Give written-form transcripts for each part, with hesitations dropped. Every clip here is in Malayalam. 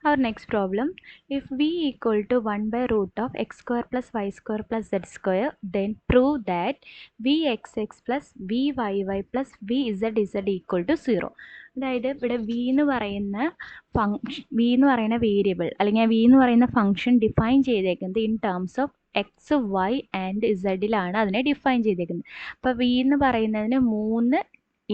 Our next problem, if v equal to 1 by root of x square plus y square plus z square, then prove that vxx plus vyy plus vzz equal to 0. അതായത് ഇവിടെ v എന്ന് പറയുന്ന വേരിയബിൾ അല്ലെങ്കിൽ v എന്ന് പറയുന്ന ഫംഗ്ഷൻ ഡിഫൈൻ ചെയ്തേക്കുന്നത് in terms of x y and ഇസഡിലാണ് അതിനെ ഡിഫൈൻ ചെയ്തേക്കുന്നത്. അപ്പോൾ v എന്ന് പറയുന്നതിന് 3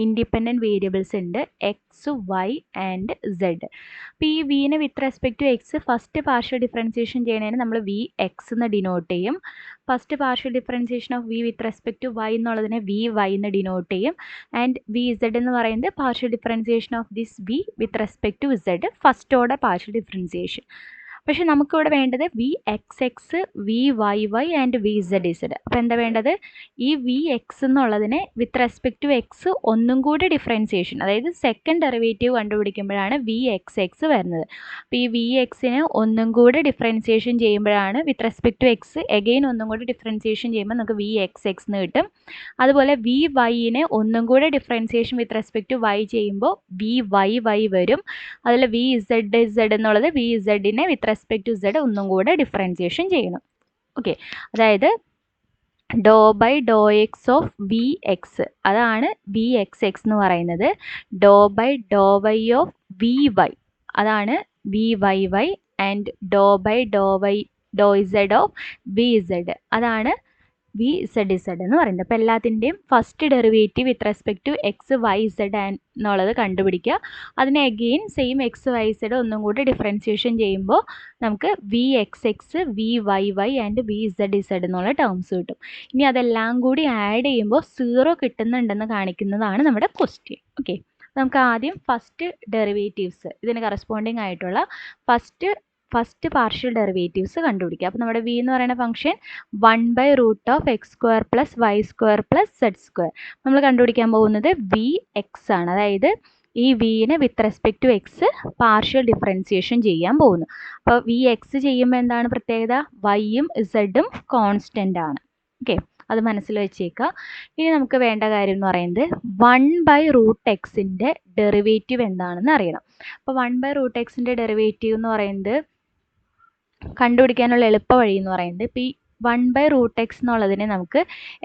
ഇൻഡിപെൻഡൻറ്റ് വേരിയബിൾസ് ഉണ്ട്, എക്സ് വൈ ആൻഡ് സെഡ്. അപ്പോൾ ഈ വിനെ with respect to x first partial differentiation ചെയ്യണതിന് നമ്മൾ വി എക്സ് എന്ന് ഡിനോട്ട് ചെയ്യും. First partial differentiation of v with respect to y എന്നുള്ളതിനെ വി വൈ എന്ന് ഡിനോട്ട് ചെയ്യും. ആൻഡ് വി ഇസഡ് എന്ന് പറയുന്നത് partial differentiation of this V with respect to z, first order partial differentiation. പക്ഷെ നമുക്കിവിടെ വേണ്ടത് v x x v y y and v z z. അപ്പോൾ എന്താ വേണ്ടത്, ഈ വി എക്സ് എന്നുള്ളതിനെ വിത്ത് റെസ്പെക്ട് ടു എക്സ് ഒന്നും കൂടി ഡിഫറൻസിയേഷൻ, അതായത് സെക്കൻഡ് ഡെറിവേറ്റീവ് കണ്ടുപിടിക്കുമ്പോഴാണ് വി എക്സ് എക്സ് വരുന്നത്. അപ്പോൾ ഈ വി എക്സിനെ ഒന്നും കൂടി ഡിഫറൻസിയേഷൻ ചെയ്യുമ്പോഴാണ് with respect to x again ഒന്നും കൂടി ഡിഫറൻസിയേഷൻ ചെയ്യുമ്പോൾ നമുക്ക് വി എക്സ് എക്സ് എന്ന് കിട്ടും. അതുപോലെ വി വൈനെ ഒന്നും കൂടി differentiation with respect to y ചെയ്യുമ്പോൾ വി വൈ വൈ വരും. അതുപോലെ വി ഇസഡ് ഇസഡ് എന്നുള്ളത് വി ഇസഡിനെ വിത്ത് റെസ്പെക്ട് ടു ഇസഡ് ഒന്നും കൂടെ ഡിഫറൻസിയേഷൻ ചെയ്യണം. ഓക്കെ, അതായത് doh by Dr x of v x, അതാണ് വി എക്സ് എക്സ് എന്ന് പറയുന്നത്. Doh by Dr y of v y, അതാണ് v y y. And doh by Dr z of v z, അതാണ് വി ഇസഡ് ഇസഡ് എന്ന് പറയുന്നത്. അപ്പോൾ എല്ലാത്തിൻ്റെയും first derivative with respect to x y z എന്നുള്ളത് കണ്ടുപിടിക്കുക. അതിനെ again same x y z ഒന്നും കൂടി ഡിഫറൻസിയേഷൻ ചെയ്യുമ്പോൾ നമുക്ക് v x x v y y and v z z എന്നുള്ള ടേംസ് കിട്ടും. ഇനി അതെല്ലാം കൂടി ആഡ് ചെയ്യുമ്പോൾ 0 കിട്ടുന്നുണ്ടെന്ന് കാണിക്കുന്നതാണ് നമ്മുടെ ക്വസ്റ്റ്യൻ. ഓക്കെ, നമുക്ക് ആദ്യം ഫസ്റ്റ് ഡെറിവേറ്റീവ്സ്, ഇതിന് കറസ്പോണ്ടിങ് ആയിട്ടുള്ള ഫസ്റ്റ് പാർഷ്യൽ ഡെറിവേറ്റീവ്സ് കണ്ടുപിടിക്കുക. അപ്പോൾ നമ്മുടെ വി എന്ന് പറയുന്ന function 1 by root of x square plus y square plus z square. നമ്മൾ കണ്ടുപിടിക്കാൻ പോകുന്നത് വി എക്സ് ആണ്. അതായത് ഈ വിനെ with respect to x partial differentiation ചെയ്യാൻ പോകുന്നു. അപ്പോൾ വി എക്സ് ചെയ്യുമ്പോൾ എന്താണ് പ്രത്യേകത, വൈയും ഇസഡും കോൺസ്റ്റൻ്റ് ആണ്. ഓക്കെ, അത് മനസ്സിൽ വെച്ചേക്കുക. ഇനി നമുക്ക് വേണ്ട കാര്യം എന്ന് പറയുന്നത് 1 ബൈ റൂട്ട് എക്സിൻ്റെ ഡെറിവേറ്റീവ് എന്താണെന്ന് അറിയണം. അപ്പോൾ 1 ബൈ റൂട്ട് എക്സിൻ്റെ ഡെറിവേറ്റീവ് എന്ന് പറയുന്നത് കണ്ടുപിടിക്കാനുള്ള എളുപ്പ വഴി എന്ന് പറയുന്നത്, ഇപ്പോൾ ഈ 1 ബൈ റൂട്ട് എക്സ് എന്നുള്ളതിനെ നമുക്ക്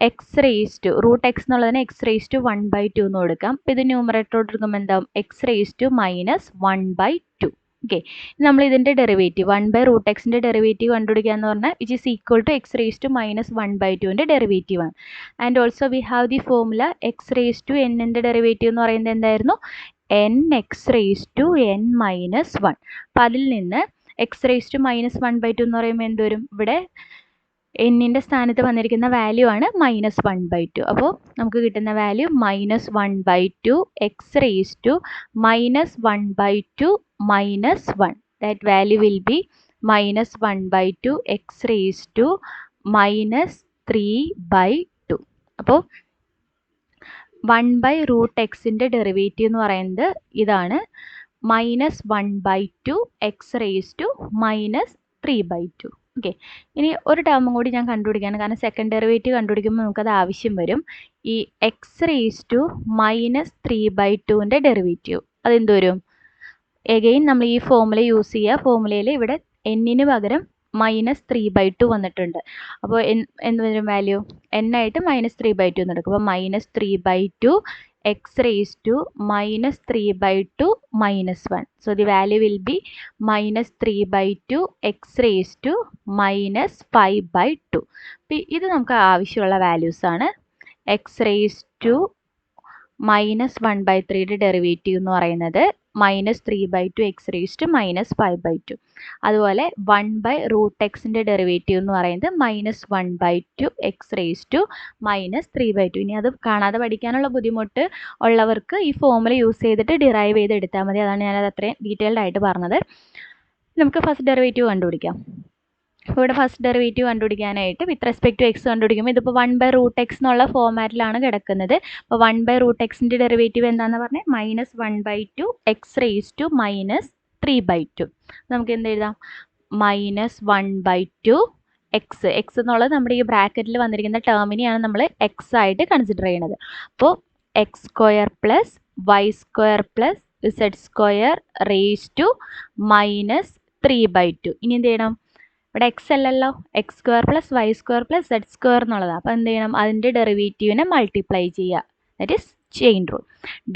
x raise to root x എന്നുള്ളതിനെ എക്സ് റേസ് ടു 1 ബൈ 2 എന്ന് കൊടുക്കാം. അപ്പോൾ ഇത് ന്യൂമറേറ്ററോട് എടുക്കുമ്പോൾ എന്താവും, x raise to minus 1 by 2. Okay, നമ്മൾ ഇതിൻ്റെ ഡെറിവേറ്റീവ് 1 ബൈ റൂട്ട് എക്സിൻ്റെ ഡെറിവേറ്റീവ് കണ്ടുപിടിക്കുക എന്ന് പറഞ്ഞാൽ which is equal to x raise to minus 1 by 2ൻ്റെ ഡെറിവേറ്റീവ് ആണ്. And also we have the formula x raise to എന്നിൻ്റെ ഡെറിവേറ്റീവ് എന്ന് പറയുന്നത് എന്തായിരുന്നു, N X raise to n minus 1. അപ്പോൾ അതിൽ നിന്ന് x raise to minus 1 by 2 എന്ന് പറയുമ്പോൾ എന്ത് വരും, ഇവിടെ എന്നിൻ്റെ സ്ഥാനത്ത് വന്നിരിക്കുന്ന വാല്യൂ ആണ് മൈനസ് 1 ബൈ 2. അപ്പോൾ നമുക്ക് കിട്ടുന്ന value minus 1 by 2 x raise to minus 1 by 2 minus 1. That value will be minus 1 by 2 x raise to minus 3 by 2. അപ്പോൾ 1 ബൈ റൂട്ട് എക്സിൻ്റെ ഡെറിവേറ്റീവ് എന്ന് പറയുന്നത് ഇതാണ്, minus 1 by 2 x raise to minus 3 by 2. Okay, ഇനി ഒരു ടേമും കൂടി ഞാൻ കണ്ടുപിടിക്കുകയാണ്, കാരണം സെക്കൻഡ് ഡെറിവേറ്റീവ് കണ്ടുപിടിക്കുമ്പോൾ നമുക്കത് ആവശ്യം വരും. ഈ x raise to minus 3 by 2ൻ്റെ ഡെറിവേറ്റീവ് അതെന്ത് വരും, എഗെയിൻ നമ്മൾ ഈ ഫോർമുല യൂസ് ചെയ്യുക. ഫോർമുലയിൽ ഇവിടെ എന്നിന് പകരം മൈനസ് 3 ബൈ 2 വന്നിട്ടുണ്ട്. അപ്പോൾ എന്ത് വരും വാല്യൂ, എൻ ആയിട്ട് മൈനസ് 3 ബൈ 2 എന്ന് എടുക്കും. അപ്പോൾ minus 3 by 2 x raise to minus 3 by 2 minus 1. So the value will be minus 3 by 2 x raise to minus 5 by 2. ഇത് നമുക്ക് ആവശ്യമുള്ള വാല്യൂസ് ആണ്. X raise to minus 1 by 3യുടെ ഡെറിവേറ്റീവ് എന്ന് പറയുന്നത് minus 3 by 2 x raise to minus 5 by 2. അതുപോലെ 1 ബൈ റൂട്ട് എക്സിൻ്റെ ഡെറിവേറ്റീവ് എന്ന് പറയുന്നത് minus 1 by 2 x raise to minus 3 by 2. ഇനി അത് കാണാതെ പഠിക്കാനുള്ള ബുദ്ധിമുട്ട് ഉള്ളവർക്ക് ഈ ഫോർമുല യൂസ് ചെയ്തിട്ട് ഡിറൈവ് ചെയ്ത് എടുത്താൽ മതി. അതാണ് ഞാനത് അത്രയും ഡീറ്റെയിൽഡ് ആയിട്ട് പറഞ്ഞത്. നമുക്ക് ഫസ്റ്റ് ഡെറിവേറ്റീവ് കണ്ടുപിടിക്കാം. അപ്പോൾ ഇവിടെ ഫസ്റ്റ് ഡെറിവേറ്റീവ് കണ്ടുപിടിക്കാനായിട്ട് വിത്ത് റെസ്പെക്ട് ടു എക്സ് കണ്ടുപിടിക്കുമ്പോൾ ഇതിപ്പോൾ 1 ബൈ റൂട്ട് എക്സ് എന്നുള്ള ഫോർമാറ്റിലാണ് കിടക്കുന്നത്. അപ്പോൾ 1 ബൈ റൂട്ട് എക്സിൻ്റെ ഡെറിവേറ്റീവ് എന്താണെന്ന് പറഞ്ഞാൽ minus 1 by 2 x raise to minus 3 by 2. നമുക്ക് എന്ത് എഴുതാം, മൈനസ് 1 ബൈ 2 എക്സ് എന്നുള്ളത് നമ്മുടെ ഈ ബ്രാക്കറ്റിൽ വന്നിരിക്കുന്ന ടേമിനെയാണ് നമ്മൾ എക്സ് ആയിട്ട് കൺസിഡർ ചെയ്യുന്നത്. അപ്പോൾ x square plus y square plus z square raise to minus 3/2. ഇനി എന്ത് ചെയ്യണം? ഇവിടെ എക്സ് അല്ലല്ലോ, x square plus y square plus z square എന്നുള്ളതാണ്. അപ്പോൾ എന്ത് ചെയ്യണം? അതിൻ്റെ ഡെറിവേറ്റീവിനെ മൾട്ടിപ്ലൈ ചെയ്യുക. That is chain rule.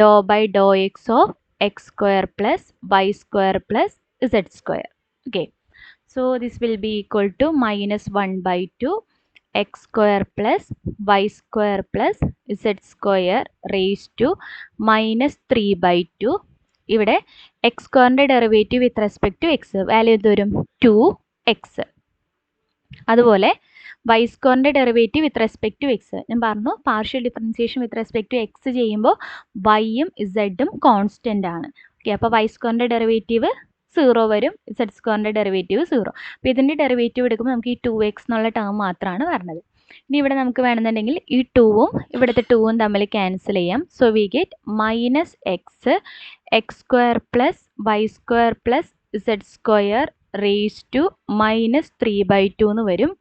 Doe by Dr x of x square plus y square plus z square. Okay, so this will be equal to minus 1/2 x square plus y square plus z square raise to minus 3/2. ഇവിടെ എക്സ് സ്ക്വയറിൻ്റെ derivative with respect to x value എന്ത് വരും? 2x. അതുപോലെ വൈ സ്ക്വയറിൻ്റെ derivative with respect to x ഞാൻ പറഞ്ഞു, partial differentiation with respect to x ചെയ്യുമ്പോൾ വൈയും ഇസഡും കോൺസ്റ്റൻ്റ് ആണ്. ഓക്കെ, അപ്പോൾ വൈ സ്ക്വയറിൻ്റെ ഡെറിവേറ്റീവ് 0 വരും, ഇസഡ് സ്ക്വയറിൻ്റെ ഡെറിവേറ്റീവ് 0. അപ്പോൾ ഇതിൻ്റെ ഡെറിവേറ്റീവ് എടുക്കുമ്പോൾ നമുക്ക് ഈ 2x എന്നുള്ള ടേം മാത്രമാണ് വരുന്നത്. ഇനി ഇവിടെ നമുക്ക് വേണമെന്നുണ്ടെങ്കിൽ ഈ 2ഉം ഇവിടുത്തെ 2ഉം തമ്മിൽ ക്യാൻസൽ ചെയ്യാം. So we get minus x square plus y square plus z square raise to minus 3/2 എന്ന് വരും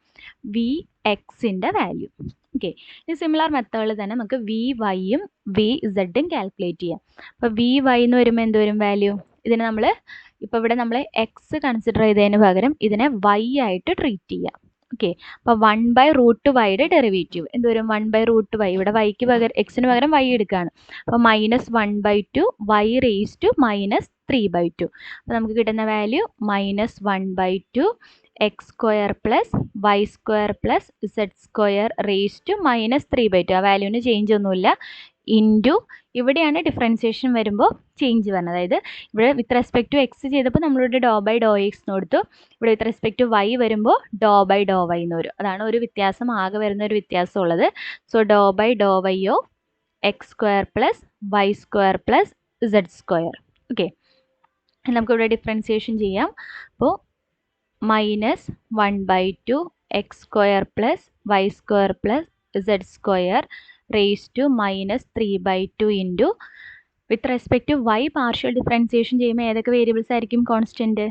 വി എക്സിൻ്റെ വാല്യൂ. ഓക്കെ, ഈ സിമിലർ മെത്തേഡിൽ തന്നെ നമുക്ക് വി വൈയും വി ഇസഡും കാൽക്കുലേറ്റ് ചെയ്യാം. അപ്പോൾ വി വൈ എന്ന് വരുമ്പോൾ എന്ത് വരും വാല്യൂ? ഇതിനെ നമ്മൾ ഇപ്പോൾ ഇവിടെ നമ്മൾ എക്സ് കൺസിഡർ ചെയ്തതിന് പകരം ഇതിനെ വൈ ആയിട്ട് ട്രീറ്റ് ചെയ്യാം. ഓക്കെ, അപ്പോൾ 1/√y ഡെറിവേറ്റീവ് എന്ത് വരും? 1/√y. ഇവിടെ വൈക്ക് പകരം എക്സിന് പകരം വൈ എടുക്കുകയാണ്. അപ്പോൾ minus 1/2 y raise to minus 3/2. അപ്പോൾ നമുക്ക് കിട്ടുന്ന value minus 1/2 x square plus y square plus z square raise to minus 3/2. ആ വാല്യൂവിന് ചേഞ്ച് ഒന്നുമില്ല. ഇൻറ്റു ഇവിടെയാണ് ഡിഫറൻസിയേഷൻ വരുമ്പോൾ ചേഞ്ച് വരുന്നത്. അതായത് ഇവിടെ വിത്ത് റെസ്പെക്ട് ടു എക്സ് ചെയ്തപ്പോൾ നമ്മളിവിടെ ഡോ ബൈ ഡോ എക്സ് എന്ന് കൊടുത്തു. ഇവിടെ വിത്ത് റെസ്പെക്ട് ടു വൈ വരുമ്പോൾ ഡോ ബൈ ഡോ വൈ എന്ന് വരും. അതാണ് ഒരു വ്യത്യാസം, ആകെ വരുന്ന ഒരു വ്യത്യാസം ഉള്ളത്. So Dr by Dr y of x square plus y square plus z square. Okay, നമുക്കിവിടെ ഡിഫറൻസിയേഷൻ ചെയ്യാം. അപ്പോൾ minus 1/2 x square plus y square plus z square raise to minus 3/2 into with respect to y partial differentiation ചെയ്യുമ്പോൾ ഏതൊക്കെ വേരിയബിൾസ് ആയിരിക്കും constant?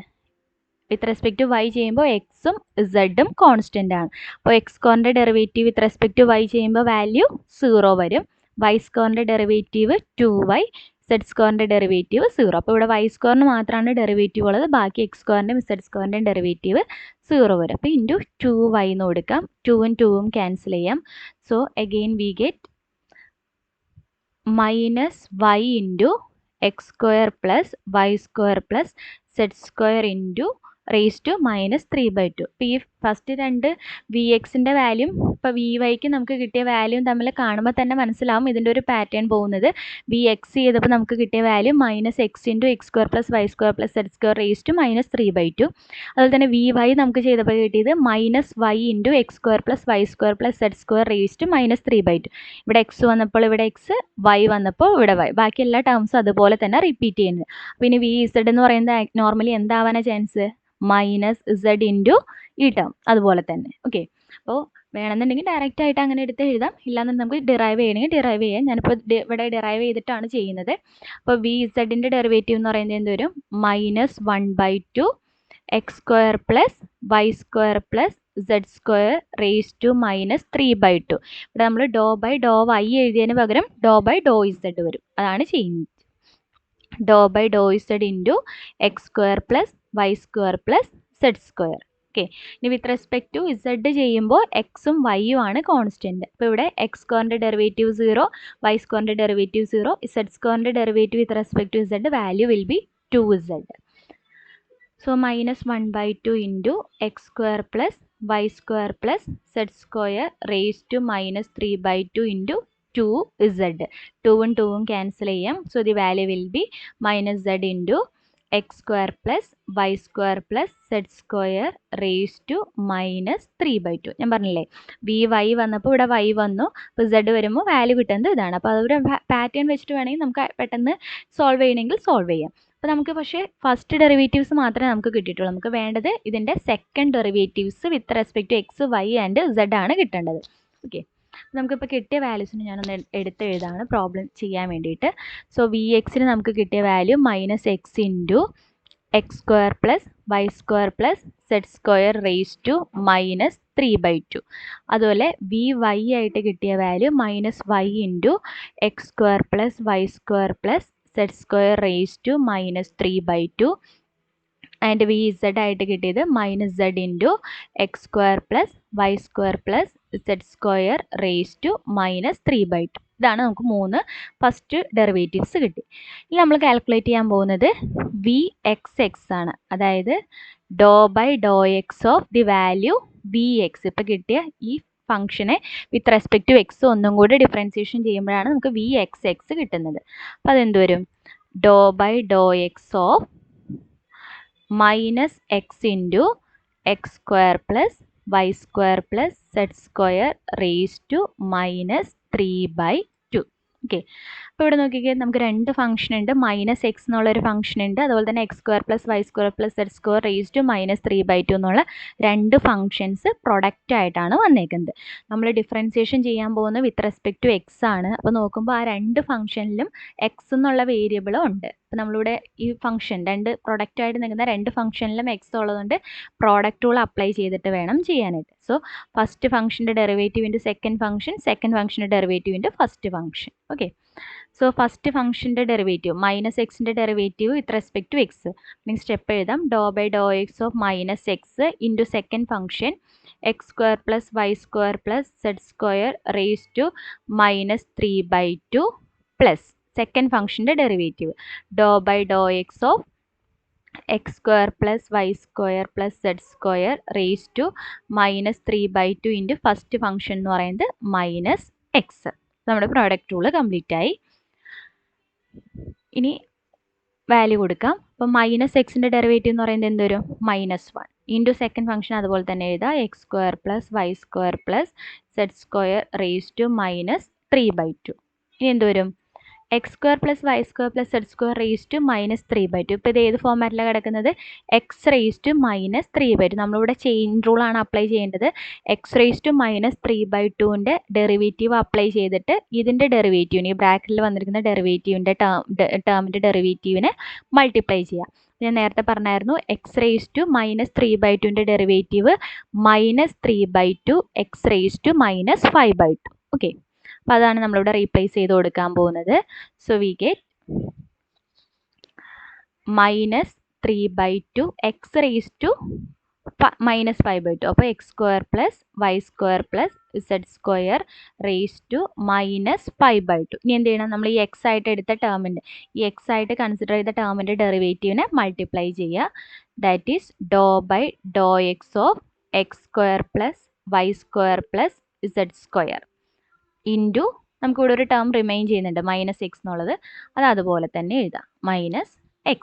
With respect to y ചെയ്യുമ്പോൾ എക്സും ഇസഡും കോൺസ്റ്റൻ്റ് ആണ്. അപ്പോൾ എക്സ് സ്ക്വയറിൻ്റെ derivative with respect to y ചെയ്യുമ്പോൾ വാല്യൂ 0 വരും. വൈ സ്ക്വയറിൻ്റെ ഡെറിവേറ്റീവ് 2y, സെഡ് സ്ക്വയറിൻ്റെ ഡെറിവേറ്റീവ് 0. അപ്പോൾ ഇവിടെ വൈ സ്ക്വയറിന് മാത്രമാണ് ഡെറിവേറ്റീവ് ഉള്ളത്, ബാക്കി എക്സ് സ്ക്വയറിൻ്റെയും സെഡ് സ്ക്വയറിൻ്റെയും ഡെറിവേറ്റീവ് 0 വരും. അപ്പോൾ ഇൻറ്റു 2y എന്ന് കൊടുക്കാം. 2ഉം 2ഉം ക്യാൻസൽ ചെയ്യാം. So again we get minus y into x square plus y square plus z square into raise to minus 3/2. ഇപ്പോൾ ഈ ഫസ്റ്റ് രണ്ട് വി എക്സിൻ്റെ വാല്യൂം ഇപ്പോൾ വി വൈക്ക് നമുക്ക് കിട്ടിയ വാല്യൂം തമ്മിൽ കാണുമ്പോൾ തന്നെ മനസ്സിലാവും ഇതിൻ്റെ ഒരു പാറ്റേൺ പോകുന്നത്. വി എക്സ് ചെയ്തപ്പോൾ നമുക്ക് കിട്ടിയ value minus x into x square plus y square plus z square raise to minus 3/2. അതുപോലെ തന്നെ വി വൈ നമുക്ക് ചെയ്തപ്പോൾ കിട്ടിയത് minus y into x square plus y square plus z square raise to minus 3/2. ഇവിടെ എക്സ് വന്നപ്പോൾ ഇവിടെ എക്സ്, വൈ വന്നപ്പോൾ ഇവിടെ വൈ, ബാക്കി എല്ലാ ടേംസും അതുപോലെ തന്നെ റിപ്പീറ്റ് ചെയ്യുന്നത്. അപ്പോൾ ഇനി വി ഇസഡ് എന്ന് പറയുന്നത് നോർമലി എന്താവാനാണ് ചാൻസ്? മൈനസ് ഇസഡ് ഇൻറ്റു ഈ ടേം അതുപോലെ തന്നെ. ഓക്കെ, അപ്പോൾ വേണമെന്നുണ്ടെങ്കിൽ ഡയറക്റ്റ് ആയിട്ട് അങ്ങനെ എടുത്ത് എഴുതാം, ഇല്ലാന്നുണ്ടെങ്കിൽ നമുക്ക് ഡിറൈവ് ചെയ്യണമെങ്കിൽ ഡിറൈവ് ചെയ്യാം. ഞാനിപ്പോൾ ഇവിടെ ഡിറൈവ് ചെയ്തിട്ടാണ് ചെയ്യുന്നത്. അപ്പോൾ വി ഇസഡിൻ്റെ ഡെറിവേറ്റീവ് എന്ന് പറയുന്നത് എന്ത് വരും? Minus 1/2 x square plus y square plus z square raise to minus 3/2. ഇവിടെ നമ്മൾ ഡോ ബൈ ഡോ വൈ എഴുതിയതിന് പകരം ഡോ ബൈ ഡോ ഇസഡ് വരും, അതാണ് ചെയ്യുന്നത്. Doh by Dr z into x square plus y square plus z square. Okay, ഇനി വിത്ത് റെസ്പെക്ട് ടു ഇസഡ് ചെയ്യുമ്പോൾ എക്സും വൈയും ആണ് കോൺസ്റ്റൻറ്റ്. അപ്പോൾ ഇവിടെ എക്സ് സ്ക്വയറിൻ്റെ ഡെറിവേറ്റീവ് 0, വൈ സ്ക്വയറിൻ്റെ ഡെറിവേറ്റീവ് 0, ഇസഡ് സ്ക്വയറിൻ്റെ derivative with respect to z value will be 2z. So minus 1/2 into x square plus y square plus z square raise to minus 3/2 into 2z. 2ഉം 2ഉം ക്യാൻസൽ ചെയ്യാം. So the value will be minus z into x square plus y square plus z square raise to minus 3/2. ഞാൻ പറഞ്ഞില്ലേ വി വൈ വന്നപ്പോൾ ഇവിടെ വൈ വന്നു, അപ്പോൾ z വരുമ്പോൾ വാല്യൂ കിട്ടുന്നത് ഇതാണ്. അപ്പോൾ അതൊരു പാറ്റേൺ വെച്ചിട്ട് വേണമെങ്കിൽ നമുക്ക് പെട്ടെന്ന് സോൾവ് ചെയ്യണമെങ്കിൽ സോൾവ് ചെയ്യാം. അപ്പോൾ നമുക്ക് പക്ഷേ ഫസ്റ്റ് ഡെറിവേറ്റീവ്സ് മാത്രമേ നമുക്ക് കിട്ടിയിട്ടുള്ളൂ. നമുക്ക് വേണ്ടത് ഇതിൻ്റെ second derivatives with respect to x y and z ആണ് കിട്ടേണ്ടത്. ഓക്കെ, നമുക്കിപ്പോൾ കിട്ടിയ വാല്യൂസിന് ഞാനൊന്ന് എടുത്ത് എഴുതാണ് പ്രോബ്ലം ചെയ്യാൻ വേണ്ടിയിട്ട്. സോ വി എക്സിന് നമുക്ക് കിട്ടിയ value minus x into x square plus y square plus z square raise to minus 3/2. അതുപോലെ വി വൈ ആയിട്ട് കിട്ടിയ value minus y into x square plus y square plus z square raise to -3/2 and v z ആയിട്ട് കിട്ടിയത് -z/(x²+y²+z² റേസ് ടു -3/2). ഇതാണ് നമുക്ക് 3 ഫസ്റ്റ് ഡെറിവേറ്റീവ്സ് കിട്ടി. ഇനി നമ്മൾ കാൽക്കുലേറ്റ് ചെയ്യാൻ പോകുന്നത് വി എക്സ് ആണ്. അതായത് ∂/∂x of the value v x. ഇപ്പം കിട്ടിയ ഈ ഫംഗ്ഷനെ വിത്ത് റെസ്പെക്ട് ടു എക്സ് ഒന്നും കൂടി ഡിഫറൻസിയേഷൻ ചെയ്യുമ്പോഴാണ് നമുക്ക് വി എക്സ് കിട്ടുന്നത്. അപ്പം അതെന്ത് വരും? ∂/∂x of -x into x² + y² + z² raise to -3/2. Okay, അപ്പോൾ ഇവിടെ നോക്കിക്കേ, നമുക്ക് രണ്ട് ഫംഗ്ഷൻ ഉണ്ട്. -x എന്നുള്ളൊരു ഫംഗ്ഷൻ ഉണ്ട്, അതുപോലെ തന്നെ x² + y² + z² raise to -3/2 എന്നുള്ള രണ്ട് ഫംഗ്ഷൻസ് പ്രൊഡക്റ്റ് ആയിട്ടാണ് വന്നേക്കുന്നത്. നമ്മൾ ഡിഫറൻസിയേഷൻ ചെയ്യാൻ പോകുന്നത് വിത്ത് റെസ്പെക്ട് ടു എക്സ് ആണ്. അപ്പോൾ നോക്കുമ്പോൾ ആ രണ്ട് ഫംഗ്ഷനിലും എക്സ് എന്നുള്ള വേരിയബിളും ഉണ്ട്. അപ്പോൾ നമ്മളിവിടെ ഈ ഫംഗ്ഷൻ രണ്ട് പ്രൊഡക്റ്റ് ആയിട്ട് നിൽക്കുന്ന രണ്ട് ഫംഗ്ഷനിലും എക്സ് ഉള്ളതുകൊണ്ട് പ്രോഡക്റ്റ് റൂൾ അപ്ലൈ ചെയ്തിട്ട് വേണം ചെയ്യാനായിട്ട്. സോ ഫസ്റ്റ് ഫംഗ്ഷൻ്റെ ഡെറിവേറ്റീവ് ഇൻറ്റു സെക്കൻഡ് ഫംഗ്ഷൻ്റെ derivative into first function. Okay, so first ഫംഗ്ഷൻ്റെ ഡെറിവേറ്റീവ് -xൻ്റെ derivative with respect to x. Next step എഴുതാം. ∂/∂x of -x into second function x² + y² + z² raise to -3/2 plus second ഫംഗ്ഷൻ്റെ derivative ∂/∂x of x² + y² + z² raise to -3/2 into first function എന്ന് പറയുന്നത് -x. നമ്മുടെ പ്രോഡക്റ്റ് റൂള് കംപ്ലീറ്റ് ആയി. ഇനി വാല്യൂ കൊടുക്കാം. അപ്പോൾ -xൻ്റെ ഡെറിവേറ്റീവ് എന്ന് പറയുന്നത് എന്ത് വരും? -1 ഇൻറ്റു സെക്കൻഡ് ഫംഗ്ഷൻ അതുപോലെ തന്നെ എഴുതാം. x² + y² + z² raise to -3/2. ഇനി എന്ത് വരും? x² + y² + z² raise to -3/2. ഇപ്പോൾ ഇത് ഏത് ഫോമാറ്റിലാണ് കിടക്കുന്നത്? x raise to -3/2. നമ്മളിവിടെ ചെയിൻ റൂളാണ് അപ്ലൈ ചെയ്യേണ്ടത്. x റേസ് ടു -3/2ൻ്റെ ഡെറിവേറ്റീവ് അപ്ലൈ ചെയ്തിട്ട് ഇതിൻ്റെ ഡെറിവേറ്റീവിന്, ഈ ബ്രാക്കറ്റിൽ വന്നിരിക്കുന്ന ഡെറിവേറ്റീവിൻ്റെ ടേമിൻ്റെ ഡെറിവേറ്റീവിനെ മൾട്ടിപ്ലൈ ചെയ്യാം. ഞാൻ നേരത്തെ പറഞ്ഞായിരുന്നു x റേസ് ടു -3/2ൻ്റെ derivative -3/2 x raise to -5/2. Okay, അപ്പോൾ അതാണ് നമ്മളിവിടെ റീപ്ലേസ് ചെയ്ത് കൊടുക്കാൻ പോകുന്നത്. So we get -3/2 x raise to -5/2. അപ്പോൾ x² + y² + z² raise to -5/2. ഇനി എന്ത് ചെയ്യണം? നമ്മൾ ഈ എക്സ് ആയിട്ട് എടുത്ത ടേമിൻ്റെ, ഈ എക്സ് ആയിട്ട് കൺസിഡർ ചെയ്ത ടേമിൻ്റെ ഡെറിവേറ്റീവിനെ മൾട്ടിപ്ലൈ ചെയ്യുക. That is ∂/∂x of x² + y² + z² into നമുക്കിവിടെ ഒരു ടേം റിമെയിൻ ചെയ്യുന്നുണ്ട് -x എന്നുള്ളത്, അത് അതുപോലെ തന്നെ എഴുതാം -x.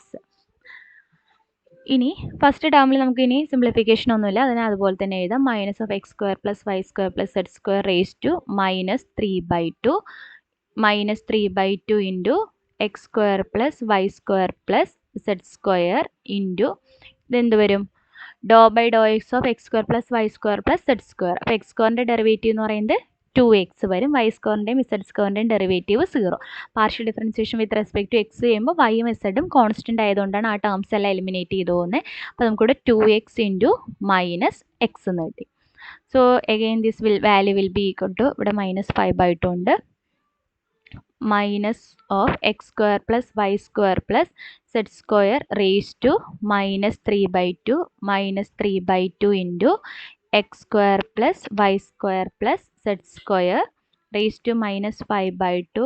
ഇനി ഫസ്റ്റ് ടേമിൽ നമുക്ക് ഇനി സിംപ്ലിഫിക്കേഷൻ ഒന്നുമില്ല, അതിനെ അതുപോലെ തന്നെ എഴുതാം. -x² + y² + z² raise to -3/2 -3/2 into x² + y² + z² into ഇതെന്ത് വരും? ∂/∂x of x² + y² + z². അപ്പോൾ x²ൻ്റെ ഡെറിവേറ്റീവ് എന്ന് പറയുന്നത് 2x വരും. y²ൻ്റെയും z²ൻ്റെയും derivative 0. Partial differentiation with respect to x ചെയ്യുമ്പോൾ വൈയും ഇസഡും കോൺസ്റ്റൻ്റ് ആയതുകൊണ്ടാണ് ആ ടേംസ് എല്ലാം എലിമിനേറ്റ് ചെയ്ത് പോകുന്നത്. അപ്പോൾ നമുക്കിവിടെ 2x ഇൻറ്റു -x എന്ന് കിട്ടി. So again this value will be equal to, ഇവിടെ -5/2 ഉണ്ട്, minus of x² + y² + z² raised to -3/2 -3/2 into x² + y² + z² raised to -5/2.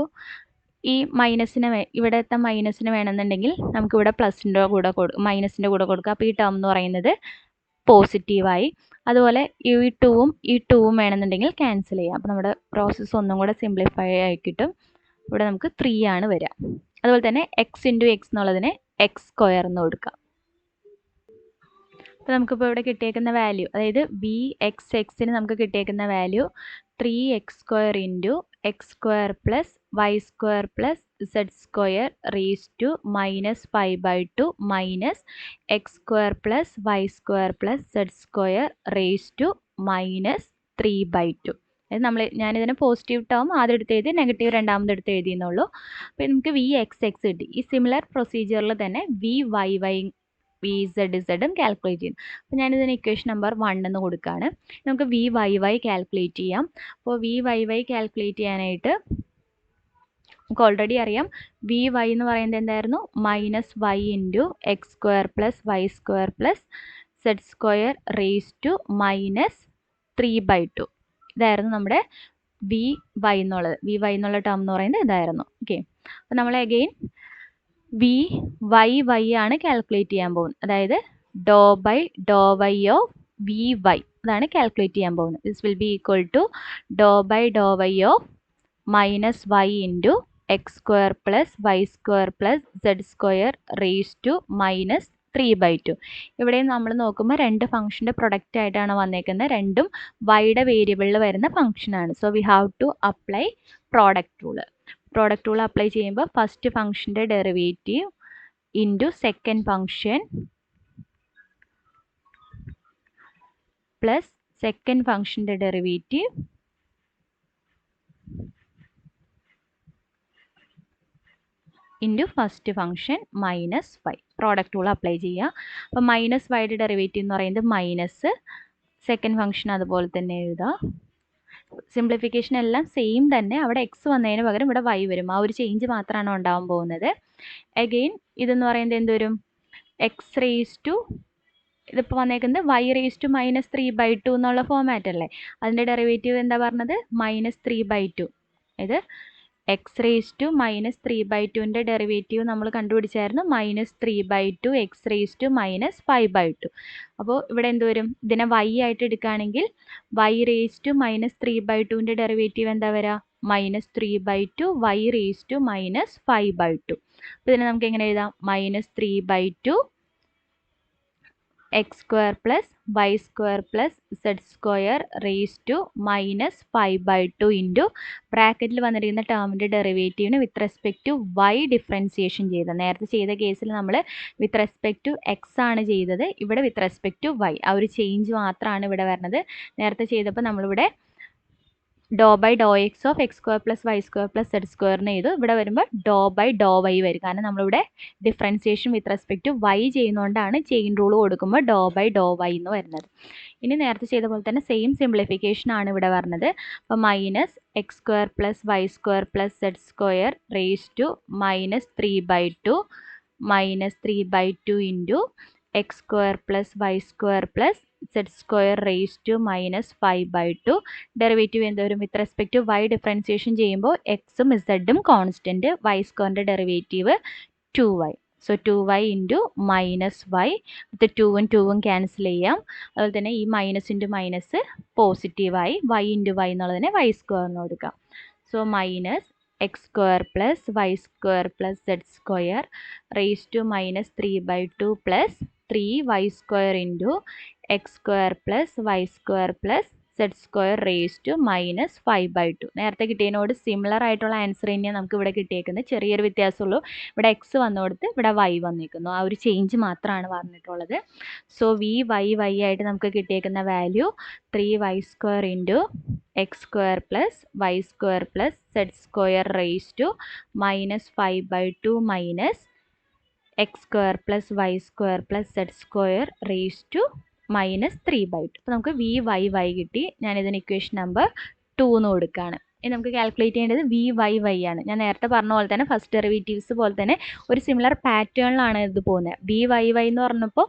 ഈ മൈനസിന് ഇവിടുത്തെ മൈനസിന് വേണമെന്നുണ്ടെങ്കിൽ നമുക്കിവിടെ പ്ലസിൻ്റെ കൂടെ മൈനസിൻ്റെ കൂടെ കൊടുക്കുക. അപ്പോൾ ഈ ടേം എന്ന് പറയുന്നത് പോസിറ്റീവായി. അതുപോലെ ഈ ടൂവും വേണമെന്നുണ്ടെങ്കിൽ ക്യാൻസൽ ചെയ്യാം. അപ്പോൾ നമ്മുടെ പ്രോസസ്സ് ഒന്നും കൂടെ സിംപ്ലിഫൈ ആയി കിട്ടും. ഇവിടെ നമുക്ക് 3 ആണ് വരിക. അതുപോലെ തന്നെ x ഇൻറ്റു എക്സ് എന്നുള്ളതിനെ x² എന്ന് കൊടുക്കാം. അപ്പോൾ നമുക്കിപ്പോൾ ഇവിടെ കിട്ടിയേക്കുന്ന വാല്യൂ, അതായത് വി എക്സിന് നമുക്ക് കിട്ടിയേക്കുന്ന value 3x² into x² + y² + z² raise to -5/2 -x² + y² + z² raise to -3/2. ഞാനിതിനെ പോസിറ്റീവ് ടേം ആദ്യം എടുത്ത് എഴുതി, നെഗറ്റീവ് രണ്ടാമത് എടുത്ത് എഴുതിയെന്നുള്ളൂ. അപ്പോൾ നമുക്ക് വി എക്സ് കിട്ടി. ഈ സിമിലർ പ്രൊസീജിയറിൽ തന്നെ വി വി ഇസഡും കാൽക്കുലേറ്റ് ചെയ്യും. അപ്പോൾ ഞാനിതിന് ഇക്വേഷൻ നമ്പർ 1 എന്ന് കൊടുക്കുകയാണ്. നമുക്ക് വി കാൽക്കുലേറ്റ് ചെയ്യാം. അപ്പോൾ വി കാൽക്കുലേറ്റ് ചെയ്യാനായിട്ട് നമുക്ക് ഓൾറെഡി അറിയാം വി വൈ എന്ന് പറയുന്നത് എന്തായിരുന്നു minus y into x square plus y square plus z square raise to minus 3/2 ഇതായിരുന്നു നമ്മുടെ വി വൈ എന്നുള്ള ടേം എന്ന് പറയുന്നത് ഇതായിരുന്നു. ഓക്കെ, അപ്പോൾ നമ്മൾ അഗെയിൻ വി വൈ ആണ് കാൽക്കുലേറ്റ് ചെയ്യാൻ പോകുന്നത്. അതായത് doe y of v y അതാണ് കാൽക്കുലേറ്റ് ചെയ്യാൻ പോകുന്നത്. This will be equal to doe y of minus y into x square plus y square plus z square raise to minus 3/2. ഇവിടെയും നമ്മൾ നോക്കുമ്പോൾ രണ്ട് ഫംഗ്ഷൻ്റെ പ്രൊഡക്റ്റ് ആയിട്ടാണ് വന്നേക്കുന്നത്. രണ്ടും വൈയുടെ വേരിയബിളിൽ വരുന്ന ഫംഗ്ഷനാണ്. So we have to apply product rule apply ചെയ്യുമ്പോൾ ഫസ്റ്റ് ഫംഗ്ഷൻ്റെ derivative into second function plus second ഫംഗ്ഷൻ്റെ derivative into first function minus y. Product rule apply ചെയ്യുക. അപ്പോൾ മൈനസ് വൈയുടെ ഡെറിവേറ്റീവ് എന്ന് പറയുന്നത് മൈനസ് സെക്കൻഡ് ഫംഗ്ഷൻ അതുപോലെ തന്നെ എഴുതുക. സിംപ്ലിഫിക്കേഷൻ എല്ലാം സെയിം തന്നെ. അവിടെ എക്സ് വന്നതിന് പകരം ഇവിടെ വൈ വരും. ആ ഒരു ചേഞ്ച് മാത്രമാണ് ഉണ്ടാവാൻ പോകുന്നത്. അഗെയിൻ ഇതെന്ന് പറയുന്നത് എന്ത് വരും? എക്സ് റേസ് ടു ഇതിപ്പോൾ വന്നേക്കുന്നത് വൈ റേസ് ടു മൈനസ് 3/2 എന്നുള്ള ഫോമാറ്റ് അല്ലേ. അതിൻ്റെ ഡെറിവേറ്റീവ് എന്താ പറഞ്ഞത്? മൈനസ് 3/2. ഇത് എക്സ് റേസ് ടു മൈനസ് 3/2ൻ്റെ ഡെറിവേറ്റീവ് നമ്മൾ കണ്ടുപിടിച്ചായിരുന്നു. Minus 3/2 x raise to minus 5/2. അപ്പോൾ ഇവിടെ എന്ത് വരും? ഇതിനെ വൈ ആയിട്ട് എടുക്കുകയാണെങ്കിൽ വൈ റേസ് ടു മൈനസ് 3/2ൻ്റെ ഡെറിവേറ്റീവ് എന്താ വരിക? Minus 3/2 y raise to minus 5/2. അപ്പോൾ ഇതിനെ നമുക്ക് എങ്ങനെ എഴുതാം? Minus 3/2 x square plus y square plus z square raise to minus 5/2 into ബ്രാക്കറ്റിൽ വന്നിരിക്കുന്ന ടേമിൻ്റെ ഡെറിവേറ്റീവിന് with respect to y differentiation ചെയ്തത്. നേരത്തെ ചെയ്ത കേസിൽ നമ്മൾ വിത്ത് റെസ്പെക്ട് ടു എക്സ് ആണ് ചെയ്തത്. ഇവിടെ വിത്ത് റെസ്പെക്ട് ടു വൈ. ആ ഒരു ചേഞ്ച് മാത്രമാണ് ഇവിടെ വരുന്നത്. നേരത്തെ ചെയ്തപ്പോൾ നമ്മളിവിടെ ഡോ x of x square plus y square plus z സ്ക്വയറിന് ചെയ്തു. ഇവിടെ വരുമ്പോൾ ഡോ വൈ വരും. കാരണം നമ്മളിവിടെ differentiation with respect to y ചെയ്യുന്നതുകൊണ്ടാണ് ചെയിൻ റൂൾ കൊടുക്കുമ്പോൾ ഡോ വൈ എന്ന് വരുന്നത്. ഇനി നേരത്തെ ചെയ്ത പോലെ തന്നെ സെയിം സിംപ്ലിഫിക്കേഷൻ ആണ് ഇവിടെ വരുന്നത്. അപ്പോൾ minus x square plus y square plus z square raise to minus 3/2 minus 3/2 into x square plus y square plus z square raise to minus 5/2. Derivative എന്തോരും? With respect to y differentiation ചെയ്യുമ്പോൾ എക്സും ഇസഡും കോൺസ്റ്റൻറ്റ്. വൈ സ്ക്വയറിൻ്റെ derivative 2y. So 2y into minus y. With 2ഉം ക്യാൻസൽ ചെയ്യാം. അതുപോലെ തന്നെ ഈ മൈനസ് ഇൻറ്റു മൈനസ് പോസിറ്റീവായി വൈ ഇൻറ്റു വൈ എന്നുള്ളതിനെ വൈ സ്ക്വയറിന് കൊടുക്കാം. So minus x square plus y square plus z square raise to minus 3/2 plus 3y square into x square plus y square plus z square raise to minus 5/2. നേരത്തെ കിട്ടിയതിനോട് സിമിലർ ആയിട്ടുള്ള ആൻസർ തന്നെയാണ് നമുക്ക് ഇവിടെ കിട്ടിയേക്കുന്നത്. ചെറിയൊരു വ്യത്യാസമുള്ളൂ. ഇവിടെ എക്സ് വന്നുകൊടുത്ത് ഇവിടെ വൈ വന്നിരിക്കുന്നു. ആ ഒരു ചേഞ്ച് മാത്രമാണ് വന്നിട്ടുള്ളത്. സോ വൈ ആയിട്ട് നമുക്ക് കിട്ടിയേക്കുന്ന value 3y square into x square plus y square plus z square raise to minus 5/2 minus x square plus y square plus z square raise to minus 3/2. അപ്പോൾ നമുക്ക് വൈ കിട്ടി. ഞാനിതിന് ഇക്വേഷൻ നമ്പർ 2 എന്ന് കൊടുക്കുകയാണ്. ഇനി നമുക്ക് കാൽക്കുലേറ്റ് ചെയ്യേണ്ടത് വൈ ആണ്. ഞാൻ നേരത്തെ പറഞ്ഞ പോലെ തന്നെ ഫസ്റ്റ് ഡെറിവേറ്റീവ്സ് പോലെ തന്നെ ഒരു സിമിലർ പാറ്റേണിലാണ് ഇത് പോകുന്നത്. വൈ എന്ന് പറഞ്ഞപ്പോൾ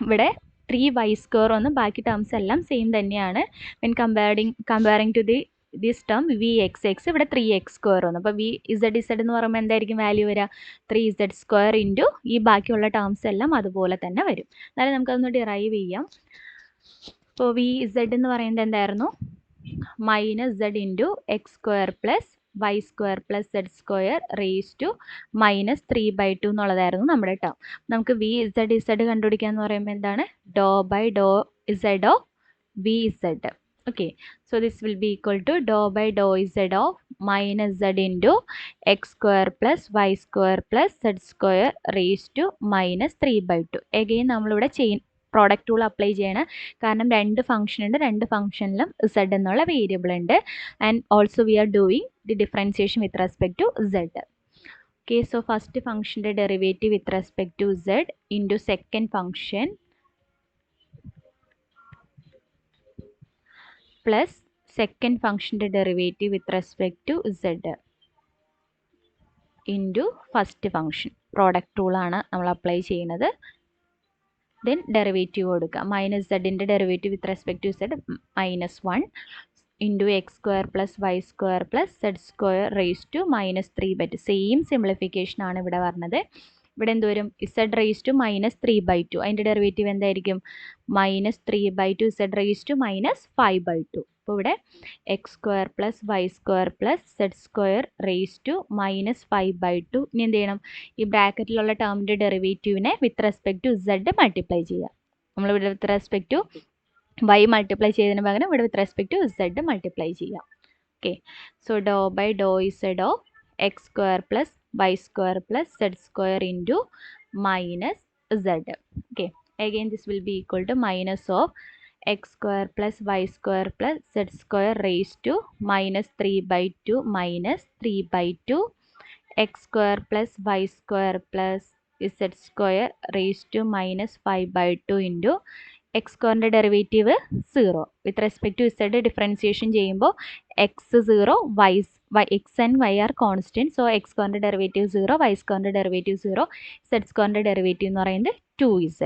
ഇവിടെ 3y സ്ക്വയർ വന്ന് ബാക്കി ടേംസ് എല്ലാം സെയിം തന്നെയാണ്. When comparing to this term x ഇവിടെ 3x സ്ക്വയർ വന്നു. അപ്പോൾ ഇസഡ് എന്ന് പറയുമ്പോൾ എന്തായിരിക്കും വാല്യൂ വരിക? 3z സ്ക്വയർ ഇൻറ്റു ഈ ബാക്കിയുള്ള ടേംസ് എല്ലാം അതുപോലെ തന്നെ വരും. എന്നാലും നമുക്കതൊന്ന് ഡിറൈവ് ചെയ്യാം. അപ്പോൾ എന്ന് പറയുന്നത് എന്തായിരുന്നു? Minus z into x square plus y square plus z square raise to minus 3/2 എന്നുള്ളതായിരുന്നു നമ്മുടെ ടേം. നമുക്ക് ഇസഡ് കണ്ടുപിടിക്കുക പറയുമ്പോൾ എന്താണ്? ഡോ z of z. Okay, so this will be equal to ഡോ z of minus z into x square plus y square plus z square raised to minus 3/2. Again നമ്മളിവിടെ പ്രോഡക്റ്റ് റൂൾ അപ്ലൈ ചെയ്യണം. കാരണം രണ്ട് ഫംഗ്ഷൻ ഉണ്ട്. രണ്ട് ഫംഗ്ഷനിലും z എന്നുള്ള വേരിയബിൾ ഉണ്ട്. And also we are doing the differentiation with respect to z. Okay, so first ഫംഗ്ഷൻ്റെ derivative with respect to z into second function plus second ഫംഗ്ഷൻ്റെ derivative with respect to z. Into first function. Product റൂളാണ് നമ്മൾ അപ്ലൈ ചെയ്യുന്നത്. ദെൻ ഡെറിവേറ്റീവ് കൊടുക്കുക. മൈനസ് സെഡിൻ്റെ derivative with respect to z -1 into x square plus y square plus z square raise to -3/2. Same simplification ആണ് ഇവിടെ പറഞ്ഞത്. ഇവിടെ എന്ത് വരും? Z raise to -3/2. അതിൻ്റെ ഡെറിവേറ്റീവ് എന്തായിരിക്കും? -3/2 ഇസഡ് റേസ് ടു -5/2. അപ്പോൾ ഇവിടെ x square plus y square plus z square raise to -5/2. ഇനി എന്ത് ചെയ്യണം? ഈ ബ്രാക്കറ്റിലുള്ള ടേമിൻ്റെ ഡെറിവേറ്റീവിനെ with respect to z multiply ചെയ്യുക. നമ്മളിവിടെ with respect to y multiply ചെയ്തതിന് പകരം ഇവിടെ with respect to z multiply ചെയ്യാം. Okay, so Dr by Dr z of x square plus y square plus z square into minus z. Okay, again this will be equal to minus of x square plus y square plus z square raise to -3/2 -3/2 x square plus y square plus z square raise to -5/2 into X സ്ക്വയറിൻ്റെ derivative 0 with respect to Z differentiation ചെയ്യുമ്പോൾ X 0 X and why are constant. So X സ്ക്വയറിൻ്റെ ഡെറിവേറ്റീവ് 0, വൈ സ്ക്വയറിൻ്റെ ഡെറിവേറ്റീവ് 0, സെഡ് സ്ക്വയറിൻ്റെ ഡെറിവേറ്റീവ് എന്ന് പറയുന്നത് 2z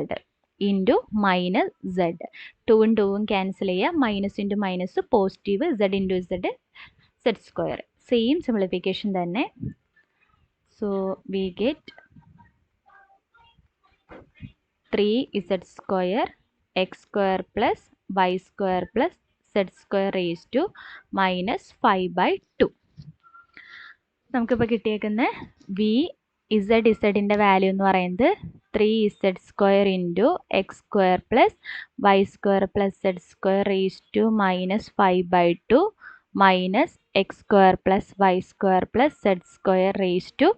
ഇൻറ്റു -z. 2ഉം 2ഉം ക്യാൻസൽ ചെയ്യുക. Minus into minus positive, z into z Z square. Same simplification തന്നെ. So we get 3z square x square plus y square plus z square raise to -5/2. നമുക്കിപ്പോൾ കിട്ടിയേക്കുന്ന വി ഇസഡിൻ്റെ വാല്യൂ എന്ന് പറയുന്നത് 3z square into x square plus y square plus z square raise to -5/2 minus x square plus y square plus z square raise to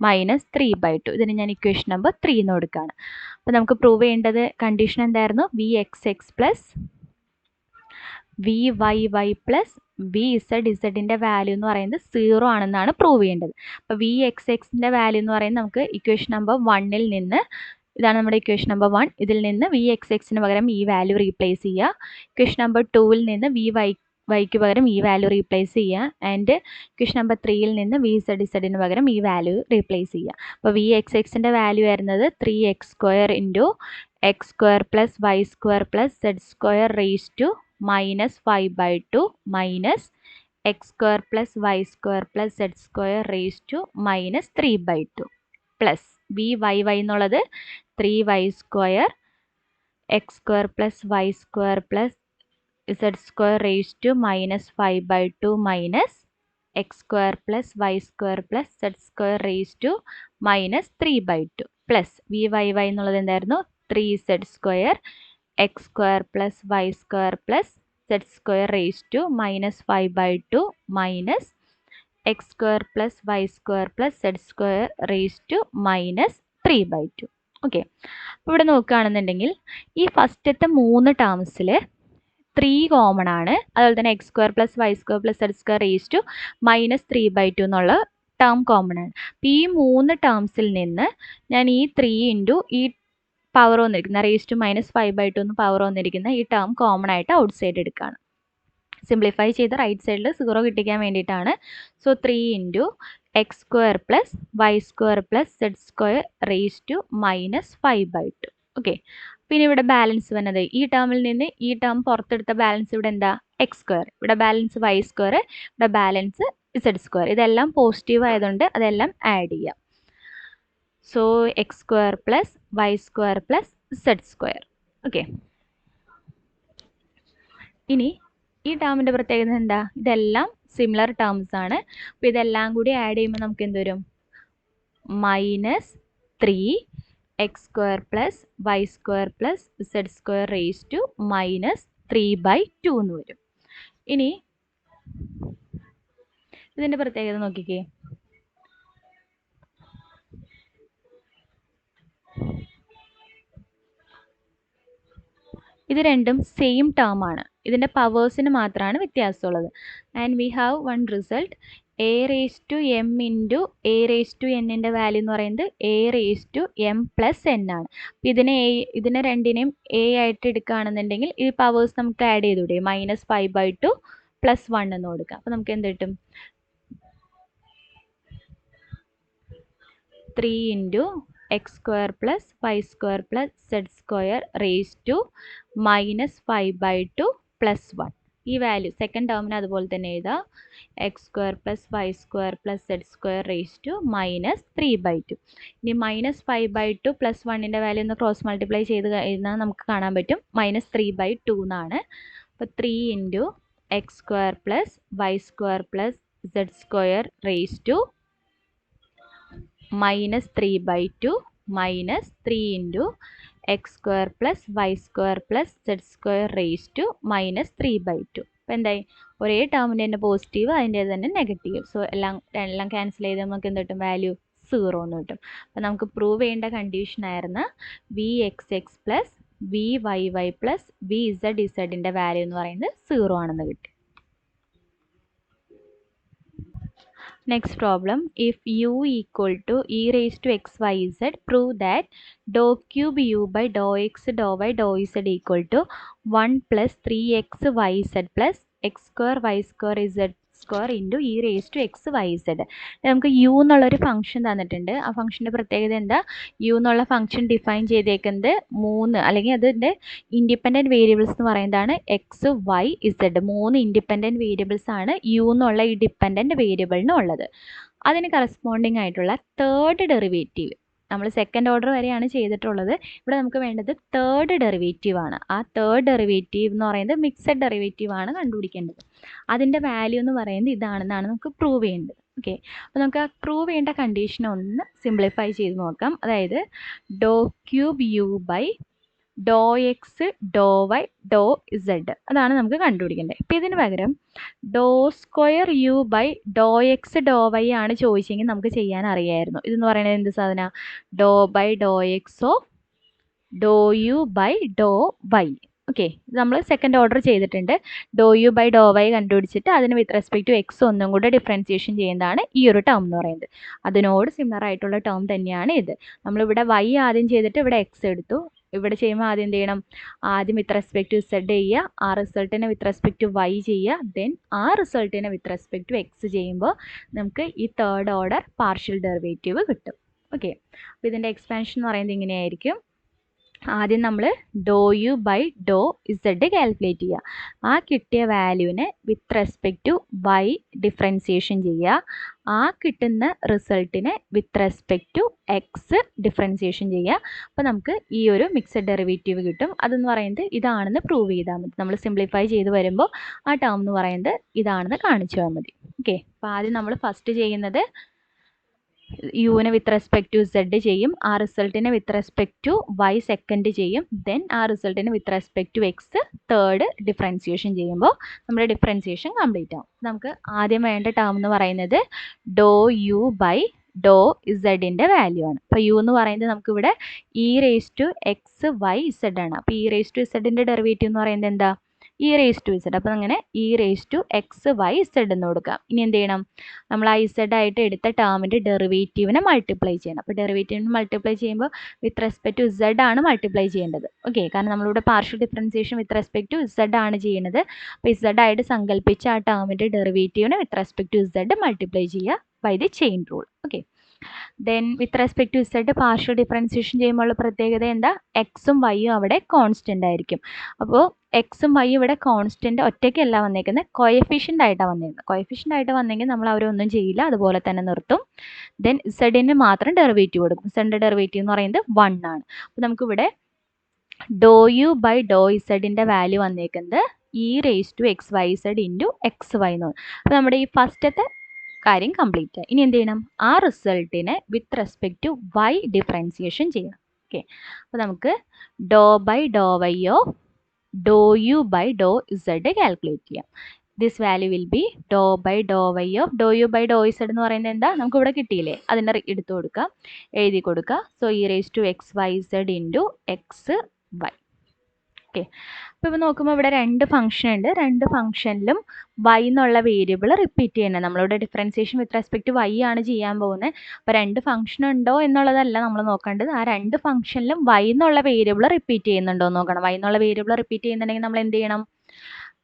-3/2. ഇതിന് ഞാൻ ഇക്വേഷൻ നമ്പർ 3 എന്ന് കൊടുക്കുകയാണ്. അപ്പോൾ നമുക്ക് പ്രൂവ് ചെയ്യേണ്ടത് കണ്ടീഷൻ എന്തായിരുന്നു? V x x plus v y y plus v ഇസഡിൻ്റെ വാല്യൂ എന്ന് പറയുന്നത് 0 ആണെന്നാണ് പ്രൂവ് ചെയ്യേണ്ടത്. അപ്പോൾ വി എക്സ് എക്സിൻ്റെ വാല്യൂ എന്ന് പറയുന്നത് നമുക്ക് ഇക്വേഷൻ നമ്പർ 1ൽ നിന്ന്, ഇതാണ് നമ്മുടെ ഇക്വേഷൻ നമ്പർ 1, ഇതിൽ നിന്ന് വി എക്സ് എക്സിന് പകരം ഈ വാല്യൂ റീപ്ലേസ് ചെയ്യുക. ഇക്വേഷൻ നമ്പർ 2ൽ നിന്ന് വി വൈക്ക് പകരം ഈ വാല്യൂ റീപ്ലേസ് ചെയ്യുക. ആൻഡ് ഇക്വേഷൻ നമ്പർ 3ൽ നിന്ന് വി ഇസഡിന് പകരം ഈ വാല്യൂ റീപ്ലേസ് ചെയ്യുക. അപ്പോൾ വി എക്സ് എക്സിൻ്റെ വാല്യൂ വരുന്നത് 3x square into x square plus y square plus z square raise to -5/2 minus x square plus y square plus z square raise to -3/2 plus v y എന്നുള്ളത് 3y square x square plus y square plus z square raise to -5/2 minus x square plus y square plus z square raise to -3/2 plus v y എന്നുള്ളത് എന്തായിരുന്നു? 3z square x square plus y square plus z square raise to -5/2 minus x square plus y square plus z square raise to -3/2. Okay, അപ്പോൾ ഇവിടെ നോക്കുകയാണെന്നുണ്ടെങ്കിൽ ഈ ഫസ്റ്റത്തെ 3 ടേംസിൽ 3 കോമൺ ആണ്. അതുപോലെ തന്നെ x square plus y square plus z square raise to -3/2 എന്നുള്ള ടേം കോമൺ ആണ്. അപ്പോൾ ഈ 3 ടേംസിൽ നിന്ന് ഞാൻ ഈ 3 ഇൻറ്റു ഈ പവർ വന്നിരിക്കുന്ന റേസ് ടു -5/2 എന്ന് പവർ വന്നിരിക്കുന്ന ഈ ടേം കോമൺ ആയിട്ട് ഔട്ട് സൈഡ് എടുക്കുകയാണ്. സിംപ്ലിഫൈ ചെയ്ത് റൈറ്റ് സൈഡിൽ 0 കിട്ടിക്കാൻ വേണ്ടിയിട്ടാണ്. So 3 into x square plus y square plus z square raise to -5/2. Okay, പിന്നെ ഇവിടെ ബാലൻസ് വന്നത് ഈ ടേമിൽ നിന്ന് ഈ ടേം പുറത്തെടുത്ത ബാലൻസ് ഇവിടെ എന്താ? എക്സ് സ്ക്വയർ, ഇവിടെ ബാലൻസ് വൈ സ്ക്വയർ, ഇവിടെ ബാലൻസ് സെഡ് സ്ക്വയർ. ഇതെല്ലാം പോസിറ്റീവ് ആയതുകൊണ്ട് അതെല്ലാം ആഡ് ചെയ്യാം. So x square plus y square plus z square. Okay, ഇനി ഈ ടേമിൻ്റെ പ്രത്യേകത എന്താ? ഇതെല്ലാം സിമിലർ ടേംസ് ആണ്. അപ്പോൾ ഇതെല്ലാം കൂടി ആഡ് ചെയ്യുമ്പോൾ നമുക്ക് എന്ത് വരും? -3x square plus y square plus z square raise to -3/2 എന്ന് വരും. ഇനി ഇതിൻ്റെ പ്രത്യേകത നോക്കിക്കേ. ഇത് രണ്ടും സെയിം ടേം ആണ്. ഇതിൻ്റെ പവേഴ്സിന് മാത്രമാണ് വ്യത്യാസമുള്ളത്. And we have one result a raise to m into a raise to എന്നിൻ്റെ വാല്യൂ എന്ന് പറയുന്നത് a raise to m plus n ആണ്. അപ്പോൾ ഇതിനെ രണ്ടിനെയും എ ആയിട്ട് എടുക്കുകയാണെന്നുണ്ടെങ്കിൽ ഈ പവേഴ്സ് നമുക്ക് ആഡ് ചെയ്തുകൂടെ? -5/2 + 1 എന്ന് കൊടുക്കാം. അപ്പോൾ നമുക്ക് എന്ത് കിട്ടും? 3 into x square plus y square plus z square raise to -5/2 plus 1. ഈ വാല്യൂ സെക്കൻഡ് ടേമിന് അതുപോലെ തന്നെ എഴുതാം. X square plus y square plus z square raise to -3/2. ഇനി -5/2 പ്ലസ് 1ൻ്റെ വാല്യൂ ഒന്ന് ക്രോസ് മൾട്ടിപ്ലൈ ചെയ്ത് കഴിഞ്ഞാൽ നമുക്ക് കാണാൻ പറ്റും -3/2 എന്നാണ്. അപ്പോൾ 3 into x square plus y square plus z square raise to -3/2 -3 into x square plus y square plus z square raise to -3/2. അപ്പോൾ എന്തായി, ഒരേ ടേമിൻ്റെ തന്നെ പോസിറ്റീവ്, അതിൻ്റെ തന്നെ നെഗറ്റീവ്. സോ എല്ലാം ക്യാൻസൽ ചെയ്ത് നമുക്ക് എന്ത് കിട്ടും, വാല്യൂ 0 എന്ന് കിട്ടും. അപ്പോൾ നമുക്ക് പ്രൂവ് ചെയ്യേണ്ട കണ്ടീഷൻ ആയിരുന്നു vxx plus vyy plus vzz value എന്ന് പറയുന്നത് 0 ആണെന്ന് കിട്ടി. Next problem, if u equal to e raised to xyz, prove that dou cube u by dou x dou y dou z equal to 1 plus 3xyz plus x square y square z square into e raise to x y z. നമുക്ക് യു എന്നുള്ളൊരു ഫംഗ്ഷൻ തന്നിട്ടുണ്ട്. ആ ഫംഗ്ഷൻ്റെ പ്രത്യേകത എന്താ, യു എന്നുള്ള ഫംഗ്ഷൻ ഡിഫൈൻ ചെയ്തേക്കുന്നത് 3 അല്ലെങ്കിൽ അതിൻ്റെ ഇൻഡിപെൻഡൻറ്റ് വേരിയബിൾസ് എന്ന് പറയുന്നതാണ് x y z. 3 independent variables ആണ് യു എന്നുള്ള ഈ ഡിപെൻഡൻറ്റ് വേരിയബിളിനുള്ളത്. അതിന് കറസ്പോണ്ടിങ് ആയിട്ടുള്ള തേർഡ് ഡെറിവേറ്റീവ്, നമ്മൾ സെക്കൻഡ് ഓർഡർ വരെയാണ് ചെയ്തിട്ടുള്ളത്. ഇവിടെ നമുക്ക് വേണ്ടത് തേർഡ് ഡെറിവേറ്റീവ് ആണ്. ആ തേർഡ് ഡെറിവേറ്റീവ് എന്ന് പറയുന്നത് മിക്സഡ് ഡെറിവേറ്റീവ് ആണ് കണ്ടുപിടിക്കേണ്ടത്. അതിൻ്റെ വാല്യൂ എന്ന് പറയുന്നത് ഇതാണെന്നാണ് നമുക്ക് പ്രൂവ് ചെയ്യേണ്ടത്. ഓക്കെ, അപ്പോൾ നമുക്ക് ആ പ്രൂവ് ചെയ്യേണ്ട കണ്ടീഷൻ ഒന്ന് സിംപ്ലിഫൈ ചെയ്ത് നോക്കാം. അതായത് ഡോ cube u by Dr x Dr y ഡോ ഇസഡ്, അതാണ് നമുക്ക് കണ്ടുപിടിക്കേണ്ടത്. ഇപ്പം ഇതിന് പകരം ഡോ square u by Dr x Dr y ആണ് ചോദിച്ചെങ്കിൽ നമുക്ക് ചെയ്യാൻ അറിയായിരുന്നു. ഇതെന്ന് പറയുന്നത് എന്ത് സാധന, ഡോ ബൈ ഡോ എക്സ് ഓഫ് ഡോ u by Dr y. Okay, ഇത് നമ്മൾ സെക്കൻഡ് ഓർഡർ ചെയ്തിട്ടുണ്ട്. ഡോ യു ബൈ ഡോ വൈ കണ്ടുപിടിച്ചിട്ട് അതിന് വിത്ത് റെസ്പെക്ട് ടു എക്സ് ഒന്നും കൂടെ ഡിഫറൻസിയേഷൻ ചെയ്യുന്നതാണ് ഈ ഒരു ടേം എന്ന് പറയുന്നത്. അതിനോട് സിമിലർ ആയിട്ടുള്ള ടേം തന്നെയാണ് ഇത്. നമ്മളിവിടെ വൈ ആദ്യം ചെയ്തിട്ട് ഇവിടെ എക്സ് എടുത്തു. ഇവിടെ ചെയ്യുമ്പോൾ ആദ്യം എന്ത് ചെയ്യണം, ആദ്യം വിത്ത് റെസ്പെക്ട് ടു സെഡ് ചെയ്യുക, ആ റിസൾട്ടിനെ വിത്ത് റെസ്പെക്ട് ടു വൈ ചെയ്യുക, ദെൻ ആ റിസൾട്ടിനെ വിത്ത് റെസ്പെക്ട് ടു എക്സ് ചെയ്യുമ്പോൾ നമുക്ക് ഈ തേർഡ് ഓർഡർ പാർഷ്യൽ ഡെറിവേറ്റീവ് കിട്ടും. ഓക്കെ, അപ്പോൾ ഇതിൻ്റെ എക്സ്പാൻഷൻ എന്ന് പറയുന്നത് ഇങ്ങനെയായിരിക്കും. ആദ്യം നമ്മൾ ഡോ u by Dr z calculate ചെയ്യുക. ആ കിട്ടിയ വാല്യൂവിനെ with respect to y differentiation ചെയ്യുക. ആ കിട്ടുന്ന റിസൾട്ടിനെ with respect to x differentiation ചെയ്യുക. അപ്പോൾ നമുക്ക് ഈ ഒരു മിക്സഡ് ഡെറിവേറ്റീവ് കിട്ടും. അതെന്ന് പറയുന്നത് ഇതാണെന്ന് പ്രൂവ് ചെയ്താൽ മതി. നമ്മൾ സിംപ്ലിഫൈ ചെയ്ത് വരുമ്പോൾ ആ ടേം എന്ന് പറയുന്നത് ഇതാണെന്ന് കാണിച്ചാൽ മതി. ഓക്കെ, അപ്പോൾ ആദ്യം നമ്മൾ ഫസ്റ്റ് ചെയ്യുന്നത് യുവിനെ വിത്ത് റെസ്പെക്ട് ടു സെഡ് ചെയ്യും, ആ റിസൾട്ടിനെ with respect to y second ചെയ്യും, ദെൻ ആ റിസൾട്ടിനെ with respect to x third differentiation ചെയ്യുമ്പോൾ നമ്മുടെ ഡിഫറൻസിയേഷൻ കംപ്ലീറ്റ് ആവും. നമുക്ക് ആദ്യം വേണ്ട ടേം എന്ന് പറയുന്നത് ഡോ യു ബൈ ഡോ ഇസഡിൻ്റെ വാല്യൂ ആണ്. അപ്പോൾ യു എന്ന് പറയുന്നത് നമുക്കിവിടെ e raise to x y z ആണ്. അപ്പോൾ ഇ റേസ് ടു ഇസഡിൻ്റെ ഡെറിവേറ്റീവ് എന്ന് പറയുന്നത് എന്താ, ഇ റേസ് ടു ഇസഡ്. അപ്പോൾ അങ്ങനെ e raise to x y z എന്ന് കൊടുക്കാം. ഇനി എന്ത് ചെയ്യണം, നമ്മൾ ആ ഇസഡ് ആയിട്ട് എടുത്ത ടേമിൻ്റെ ഡെറിവേറ്റീവിനെ മൾട്ടിപ്ലൈ ചെയ്യണം. അപ്പോൾ ഡെറിവേറ്റീവിനെ മൾട്ടിപ്ലൈ ചെയ്യുമ്പോൾ വിത്ത് റെസ്പെക്ട് ടു ഇസഡ് ആണ് മൾട്ടിപ്ലൈ ചെയ്യേണ്ടത്. ഓക്കെ, കാരണം നമ്മളിവിടെ partial differentiation with respect to z ആണ് ചെയ്യുന്നത്. അപ്പോൾ ഇസഡ് ആയിട്ട് സങ്കല്പിച്ച ആ ടേമിൻ്റെ ഡെറിവേറ്റീവിനെ with respect to z multiply ചെയ്യുക by the chain rule. Okay, then with respect to z partial differentiation ചെയ്യുമ്പോൾ ഉള്ള പ്രത്യേകത എന്താ, എക്സും വൈയും അവിടെ കോൺസ്റ്റൻ്റ് ആയിരിക്കും. അപ്പോൾ എക്സും വൈയും ഇവിടെ കോൺസ്റ്റൻ്റ് ഒറ്റയ്ക്കല്ല വന്നേക്കുന്നത്, കോയഫിഷ്യൻ്റ് ആയിട്ടാണ് വന്നേക്കുന്നത്. കോയഫിഷ്യൻ്റ് ആയിട്ട് വന്നെങ്കിൽ നമ്മൾ അവരൊന്നും ചെയ്യില്ല, അതുപോലെ തന്നെ നിർത്തും. ദെൻ ഇസഡിന് മാത്രം ഡെറിവേറ്റീവ് കൊടുക്കും. ഇസഡിൻ്റെ ഡെറിവേറ്റീവ് എന്ന് പറയുന്നത് 1 ആണ്. അപ്പോൾ നമുക്കിവിടെ ഡോ യു ബൈ ഡോ ഇസഡിൻ്റെ വാല്യൂ വന്നേക്കുന്നത് e raise to x y z into x y എന്ന്. അപ്പോൾ നമ്മുടെ ഈ ഫസ്റ്റത്തെ കാര്യം കംപ്ലീറ്റ് ആയി. ഇനി എന്ത് ചെയ്യണം, ആ റിസൾട്ടിനെ with respect to y differentiation ചെയ്യണം. ഓക്കെ, അപ്പോൾ നമുക്ക് ഡോ ബൈ ഡോ വൈ ഓഫ് ഡോ u by Dr z calculate ചെയ്യാം. ദിസ് വാല്യൂ വിൽ ബി ഡോ ബൈ ഡോ വൈ ഓഫ് ഡോ യു ബൈ ഡോ ഇസഡ് എന്ന് പറയുന്നത് എന്താ, നമുക്ക് ഇവിടെ കിട്ടിയില്ലേ, അതിനെ എടുത്തു കൊടുക്കുക, എഴുതി കൊടുക്കുക. So e raise to x y z into x y. Okay, അപ്പോൾ ഇപ്പോൾ നോക്കുമ്പോൾ ഇവിടെ രണ്ട് ഫംഗ്ഷൻ ഉണ്ട്. രണ്ട് ഫംഗ്ഷനിലും വൈ എന്നുള്ള വേരിയബിൾ റിപ്പീറ്റ് ചെയ്യുന്നത്. നമ്മളിവിടെ differentiation with respect to y ആണ് ചെയ്യാൻ പോകുന്നത്. അപ്പോൾ രണ്ട് ഫംഗ്ഷൻ ഉണ്ടോ എന്നുള്ളതല്ല നമ്മൾ നോക്കേണ്ടത്, ആ രണ്ട് ഫംഗ്ഷനിലും വൈ എന്നുള്ള വേരിയബിൾ റിപ്പീറ്റ് ചെയ്യുന്നുണ്ടോ എന്ന് നോക്കണം. വൈ എന്നുള്ള വേരിയബിൾ റിപ്പീറ്റ് ചെയ്യുന്നുണ്ടെങ്കിൽ നമ്മൾ എന്ത് ചെയ്യണം,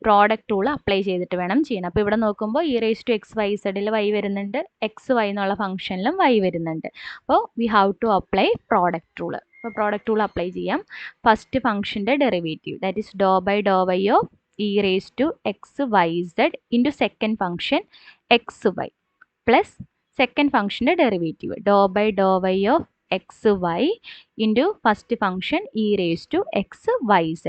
പ്രോഡക്റ്റ് റൂൾ അപ്ലൈ ചെയ്തിട്ട് വേണം ചെയ്യാൻ. അപ്പോൾ ഇവിടെ നോക്കുമ്പോൾ e⁻xyzൽ y വരുന്നുണ്ട്, എക്സ് വൈ എന്നുള്ള ഫംഗ്ഷനിലും y വരുന്നുണ്ട്. അപ്പോൾ we have to apply product rule. അപ്പോൾ പ്രോഡക്റ്റ് റൂൾ അപ്ലൈ ചെയ്യാം. ഫസ്റ്റ് ഫംഗ്ഷൻ്റെ derivative that is ∂by∂y of e⁻xyz into second function x y plus second ഫംഗ്ഷൻ്റെ derivative ∂by∂y of x y into first function e⁻xyz.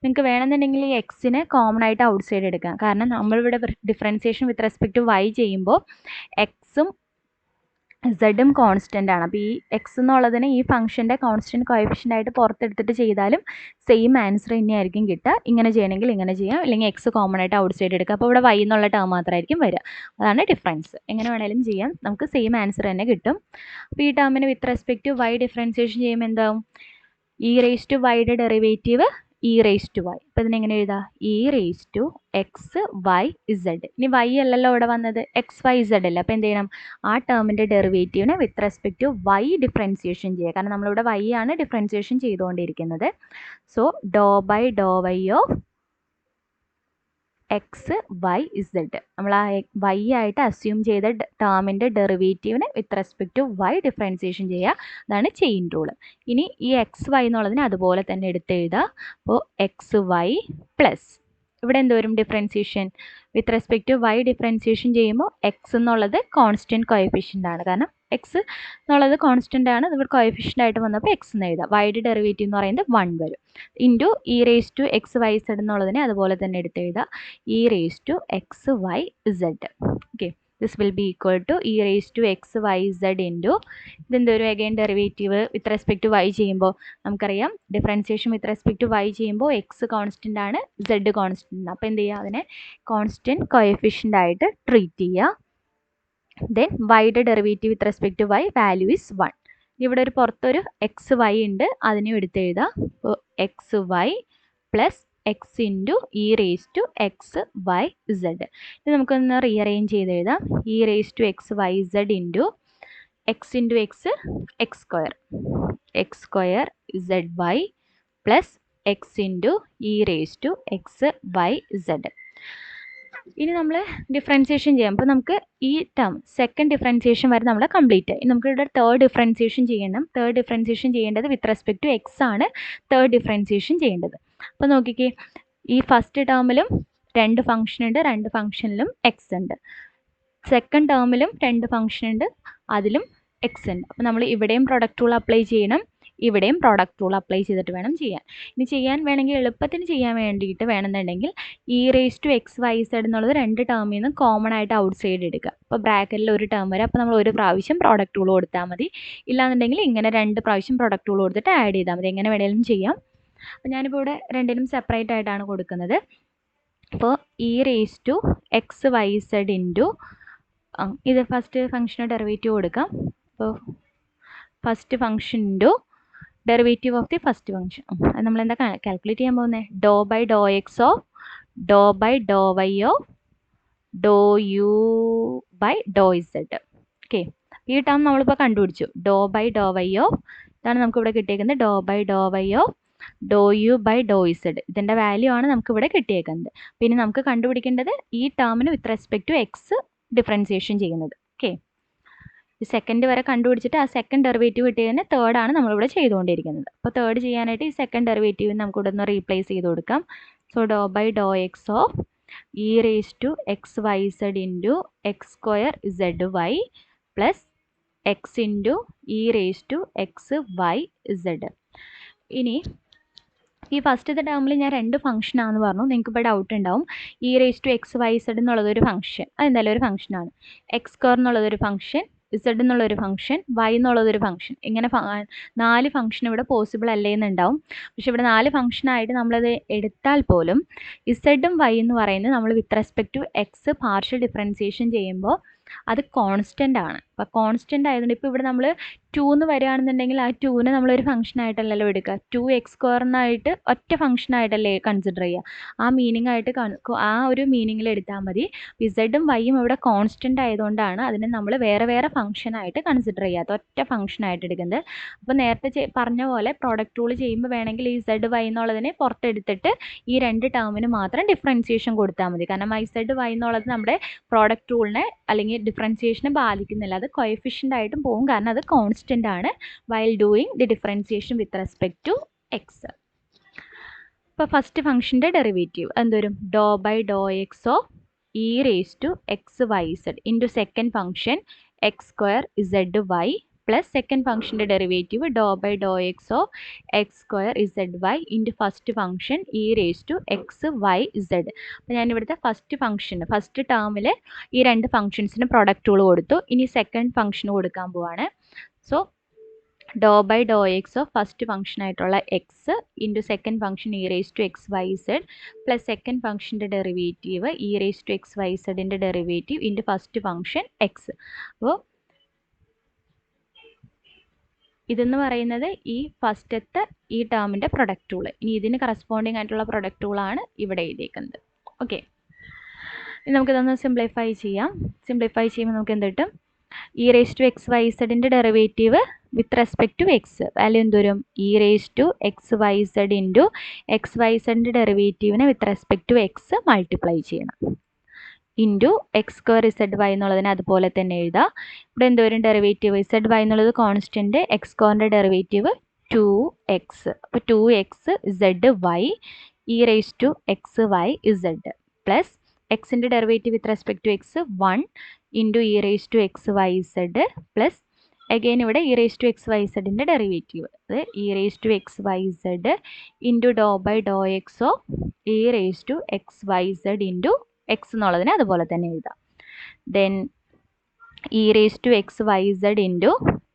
നിങ്ങൾക്ക് വേണമെന്നുണ്ടെങ്കിൽ ഈ എക്സിനെ കോമൺ ആയിട്ട് ഔട്ട് സൈഡ് എടുക്കാം. കാരണം നമ്മളിവിടെ differentiation with respect to y ചെയ്യുമ്പോൾ എക്സും സെഡും കോൺസ്റ്റൻ്റ് ആണ്. അപ്പോൾ ഈ എക്സ് എന്നുള്ളതിന് ഈ ഫംഗ്ഷൻ്റെ കോൺസ്റ്റൻറ്റ് കോഎഫിഷ്യൻ്റ് ആയിട്ട് പുറത്തെടുത്തിട്ട് ചെയ്താലും സെയിം ആൻസർ തന്നെയായിരിക്കും കിട്ടുക. ഇങ്ങനെ ചെയ്യണമെങ്കിൽ ഇങ്ങനെ ചെയ്യാം, അല്ലെങ്കിൽ എക്സ് കോമൺ ആയിട്ട് ഔട്ട് സൈഡ് എടുക്കുക. അപ്പോൾ ഇവിടെ വൈ എന്നുള്ള ടേം മാത്രമായിരിക്കും വരിക. അതാണ് ഡിഫറൻസ്. എങ്ങനെ വേണമെങ്കിലും ചെയ്യാം, നമുക്ക് സെയിം ആൻസർ തന്നെ കിട്ടും. അപ്പോൾ ഈ ടേമിന് with respect to y differentiation ചെയ്യുമ്പോൾ എന്താവും? e⁻y derivative e⁻y. അപ്പോൾ ഇതിനെങ്ങനെ എഴുതാം? e⁻xyz. ഇനി y അല്ലല്ലോ ഇവിടെ വന്നത്, xyz അല്ല. അപ്പോൾ എന്ത് ചെയ്യണം? ആ ടേമിൻ്റെ ഡെറിവേറ്റീവിനെ with respect to y differentiation ചെയ്യുക. കാരണം നമ്മളിവിടെ y ആണ് ഡിഫറൻസിയേഷൻ ചെയ്തുകൊണ്ടിരിക്കുന്നത്. So ∂by∂y of xyz. നമ്മൾ ആ y ആയിട്ട് അസ്യൂം ചെയ്ത ടേമിൻ്റെ ഡെറിവേറ്റീവിനെ with respect to y differentiation ചെയ്യുക. അതാണ് ചെയിൻ റൂൾ. ഇനി ഈ xy എന്നുള്ളതിനെ അതുപോലെ തന്നെ എടുത്തെഴുതുക. അപ്പോൾ xy പ്ലസ് ഇവിടെ എന്ത് വരും? Differentiation with respect to y differentiation ചെയ്യുമ്പോൾ എക്സ് എന്നുള്ളത് കോൺസ്റ്റൻറ്റ് കോഎഫിഷ്യൻ്റ് ആണ്. കാരണം എക്സ് എന്നുള്ളത് കോൺസ്റ്റൻ്റ് ആണ്, ഇവിടെ കോഎഫിഷ്യൻ്റ് ആയിട്ട് വന്നപ്പോൾ എക്സ് എന്ന് എഴുതാം. വൈയുടെ ഡെറിവേറ്റീവ് എന്ന് പറയുന്നത് 1 വരും. ഇൻറ്റു e⁻xyz എന്നുള്ളതിനെ അതുപോലെ തന്നെ എടുത്തെഴുതുക. e⁻xyz. Okay, this will be equal to e⁻xyz into ഇതെന്ത് വരും? Again derivative with respect to y ചെയ്യുമ്പോൾ നമുക്കറിയാം differentiation with respect to y ചെയ്യുമ്പോൾ എക്സ് കോൺസ്റ്റൻ്റ് ആണ്, സെഡ് കോൺസ്റ്റൻ്റ് ആണ്. അപ്പോൾ എന്ത് ചെയ്യുക? അതിനെ കോൺസ്റ്റൻറ്റ് കോഎഫിഷ്യൻ്റ് ആയിട്ട് ട്രീറ്റ് ചെയ്യുക. ദെൻ വൈയുടെ derivative with respect to y value is 1. ഇവിടെ ഒരു പുറത്തൊരു എക്സ് വൈ ഉണ്ട്, അതിനെ എടുത്തെഴുതാം. അപ്പോൾ xy plus X into e⁻xyz. ഇത് നമുക്കൊന്ന് റീഅറേഞ്ച് ചെയ്ത് എഴുതാം. e⁻xyz into X into X X square zy plus X into e⁻xyz. ഇനി നമ്മൾ ഡിഫറൻസിയേഷൻ ചെയ്യാം. അപ്പോൾ നമുക്ക് ഈ ടേം സെക്കൻഡ് ഡിഫറൻസിയേഷൻ വരെ നമ്മൾ കംപ്ലീറ്റ്. ഇനി നമുക്ക് ഇവിടെ തേർഡ് ഡിഫറൻസിയേഷൻ ചെയ്യണം. തേർഡ് ഡിഫറൻസിയേഷൻ ചെയ്യേണ്ടത് വിത്ത് റെസ്പെക്ട് ടു എക്സ് ആണ് തേർഡ് ഡിഫറൻസിയേഷൻ ചെയ്യേണ്ടത്. അപ്പോൾ നോക്കിക്കേ, ഈ ഫസ്റ്റ് ടേമിലും രണ്ട് ഫംഗ്ഷൻ ഉണ്ട്, രണ്ട് ഫംഗ്ഷനിലും എക്സ് ഉണ്ട്. സെക്കൻഡ് ടേമിലും രണ്ട് ഫംഗ്ഷൻ ഉണ്ട്, അതിലും എക്സ് ഉണ്ട്. അപ്പോൾ നമ്മൾ ഇവിടെയും പ്രൊഡക്റ്റ് റൂൾ അപ്ലൈ ചെയ്യണം, ഇവിടെയും പ്രോഡക്റ്റ് റൂൾ അപ്ലൈ ചെയ്തിട്ട് വേണം ചെയ്യാൻ. ഇനി ചെയ്യാൻ വേണമെങ്കിൽ എളുപ്പത്തിന് ചെയ്യാൻ വേണ്ടിയിട്ട് വേണമെന്നുണ്ടെങ്കിൽ e⁻xyz എന്നുള്ളത് രണ്ട് ടേമിൽ നിന്ന് കോമൺ ആയിട്ട് ഔട്ട് സൈഡ് എടുക്കുക. അപ്പോൾ ബ്രാക്കറ്റിൽ ഒരു ടേം വരെ, അപ്പോൾ നമ്മൾ ഒരു പ്രാവശ്യം പ്രോഡക്റ്റ് റൂൾ കൊടുത്താൽ മതി. ഇല്ലാന്നുണ്ടെങ്കിൽ ഇങ്ങനെ രണ്ട് പ്രാവശ്യം പ്രോഡക്റ്റ് റൂൾ കൊടുത്തിട്ട് ആഡ് ചെയ്താൽ മതി. എങ്ങനെ വേണമെങ്കിലും ചെയ്യാം. അപ്പോൾ ഞാനിപ്പോൾ ഇവിടെ രണ്ടിനും സെപ്പറേറ്റ് ആയിട്ടാണ് കൊടുക്കുന്നത്. അപ്പോൾ e⁻xyz ഇൻറ്റു ഇത് ഫസ്റ്റ് ഫംഗ്ഷന് ഡെറിവേറ്റീവ് കൊടുക്കാം. അപ്പോൾ first function into derivative of the first function. അത് നമ്മൾ എന്താ കാൽക്കുലേറ്റ് ചെയ്യാൻ പോകുന്നത്? ∂by∂x of ∂by∂y of ∂u/∂z. Okay, ഈ ടേം നമ്മളിപ്പോൾ കണ്ടുപിടിച്ചു. ∂by∂y ഓഫ് ഇതാണ് നമുക്കിവിടെ കിട്ടിയേക്കുന്നത്. ∂by∂y of ∂u/∂z. ഇതിൻ്റെ വാല്യൂ ആണ് നമുക്കിവിടെ കിട്ടിയേക്കുന്നത്. പിന്നെ നമുക്ക് കണ്ടുപിടിക്കേണ്ടത് ഈ ടേമിന് with respect to x differentiation ചെയ്യുന്നത്. ഓക്കെ, ഈ സെക്കൻഡ് വരെ കണ്ടുപിടിച്ചിട്ട് ആ സെക്കൻഡ് ഡെറിവേറ്റീവ് കിട്ടിയതിന് തേർഡാണ് നമ്മളിവിടെ ചെയ്തുകൊണ്ടിരിക്കുന്നത്. അപ്പോൾ തേർഡ് ചെയ്യാനായിട്ട് ഈ സെക്കൻഡ് ഡെറിവേറ്റീവ് നമുക്കിവിടെ ഒന്ന് റീപ്ലേസ് ചെയ്ത് കൊടുക്കാം. So ∂by∂x of e⁻xyz into x square zy plus X into e⁻xyz. ഇനി ഈ ഫസ്റ്റത്തെ ടേമിൽ ഞാൻ രണ്ട് ഫംഗ്ഷനാണെന്ന് പറഞ്ഞു. നിങ്ങൾക്ക് ഇപ്പോൾ ഡൗട്ട് ഉണ്ടാവും. e⁻xyz എന്നുള്ളതൊരു ഫംഗ്ഷൻ, അതെന്തായാലും ഒരു ഫംഗ്ഷനാണ്. എക്സ് സ്ക്വയർ എന്നുള്ളതൊരു ഫംഗ്ഷൻ, ഇസഡ് എന്നുള്ളൊരു ഫംഗ്ഷൻ, വൈ എന്നുള്ളതൊരു ഫംഗ്ഷൻ. ഇങ്ങനെ 4 ഫംഗ്ഷൻ ഇവിടെ പോസിബിൾ അല്ലേ എന്നുണ്ടാവും. പക്ഷെ ഇവിടെ 4 ഫംഗ്ഷനായിട്ട് നമ്മളത് എടുത്താൽ പോലും ഇസഡും വൈ എന്ന് പറയുന്നത് നമ്മൾ with respect to x partial differentiation ചെയ്യുമ്പോൾ അത് കോൺസ്റ്റൻ്റ് ആണ്. അപ്പോൾ കോൺസ്റ്റൻ്റ് ആയതുകൊണ്ട് ഇപ്പോൾ ഇവിടെ നമ്മൾ 2 എന്ന് വരികയാണെന്നുണ്ടെങ്കിൽ ആ 2നെ നമ്മളൊരു ഫംഗ്ഷനായിട്ടല്ലല്ലോ എടുക്കുക, 2x² ഒറ്റ ഫംഗ്ഷനായിട്ടല്ലേ കൺസിഡർ ചെയ്യുക. ആ മീനിങ് ആയിട്ട് ആ ഒരു മീനിങ്ങിൽ എടുത്താൽ മതി. ഇസഡും വൈയും ഇവിടെ കോൺസ്റ്റൻ്റ് ആയതുകൊണ്ടാണ് അതിനെ നമ്മൾ വേറെ വേറെ ഫംഗ്ഷനായിട്ട് കൺസിഡർ ചെയ്യാത്ത ഒറ്റ ഫംഗ്ഷനായിട്ട് എടുക്കുന്നത്. അപ്പോൾ നേരത്തെ പറഞ്ഞ പോലെ പ്രോഡക്റ്റ് റൂൾ ചെയ്യുമ്പോൾ വേണമെങ്കിൽ ഈ ഇസഡ് വൈ എന്നുള്ളതിനെ പുറത്തെടുത്തിട്ട് ഈ രണ്ട് ടേമിന് മാത്രം ഡിഫറൻസിയേഷൻ കൊടുത്താൽ മതി. കാരണം ഇസഡ് വൈ എന്നുള്ളത് നമ്മുടെ പ്രോഡക്റ്റ് റൂളിനെ അല്ലെങ്കിൽ ഡിഫറൻസിയേഷനെ ബാധിക്കുന്നില്ല, അത് കോഎഫിഷ്യൻ്റ് ആയിട്ടും പോകും കാരണം അത് കോൺസ്റ്റൻ്റ് ആണ് while doing the differentiation with respect to x. ഇപ്പോൾ ഫസ്റ്റ് ഫംഗ്ഷൻ്റെ ഡെറിവേറ്റീവ് എന്തോരും ഡോ by Dr x of e raise to x y z into second function x² z y plus second ഫംഗ്ഷൻ്റെ ഡെറിവേറ്റീവ് ഡോ by Dr x of x² z y into first function e raise to x y z. അപ്പോൾ ഞാൻ ഇവിടുത്തെ ഫസ്റ്റ് ടേമിൽ ഈ രണ്ട് ഫംഗ്ഷൻസിന് പ്രൊഡക്റ്റ് റൂൾ കൊടുത്തു. ഇനി സെക്കൻഡ് ഫംഗ്ഷന് കൊടുക്കാൻ പോവാണ്. So Dr by Dr x of first function ആയിട്ടുള്ള x into second function e raise to x y z plus second ഫംഗ്ഷൻ്റെ derivative e raise to x y സെഡിൻ്റെ derivative into first function x. അപ്പോൾ ഇതെന്ന് പറയുന്നത് ഈ ഫസ്റ്റത്തെ ഈ ടേമിൻ്റെ പ്രൊഡക്റ്റ് റൂൾ. ഇനി ഇതിന് കറസ്പോണ്ടിങ് ആയിട്ടുള്ള പ്രൊഡക്റ്റ് റൂളാണ് ഇവിടെ എഴുതിയേക്കുന്നത്. ഓക്കെ, ഇനി നമുക്കിതൊന്ന് സിംപ്ലിഫൈ ചെയ്യാം. സിംപ്ലിഫൈ ചെയ്യുമ്പോൾ നമുക്ക് എന്ത് കിട്ടും? E raise to x y സെഡിൻ്റെ derivative with respect to x value എന്തോരും e raise to x y z into x y സെഡിൻ്റെ ഡെറിവേറ്റീവിനെ with respect to x multiply ചെയ്യണം ഇൻറ്റു x² z y എന്നുള്ളതിന് അതുപോലെ തന്നെ എഴുതാം. ഇവിടെ എന്തോരം ഡെറിവേറ്റീവ് z y എന്നുള്ളത് കോൺസ്റ്റൻറ്റ്, x² ഡെറിവേറ്റീവ് 2x. അപ്പോൾ 2x z y e raise to x y z plus എക്സിൻ്റെ derivative with respect to x 1 into e raise to x y z plus again ഇവിടെ e raise to x y സെഡിൻ്റെ ഡെറിവേറ്റീവ് അത് e raise to x y z into doe by Dr x of e raise to x y z into x എന്നുള്ളതിന് അതുപോലെ തന്നെ എഴുതാം. Then e raise to x y z into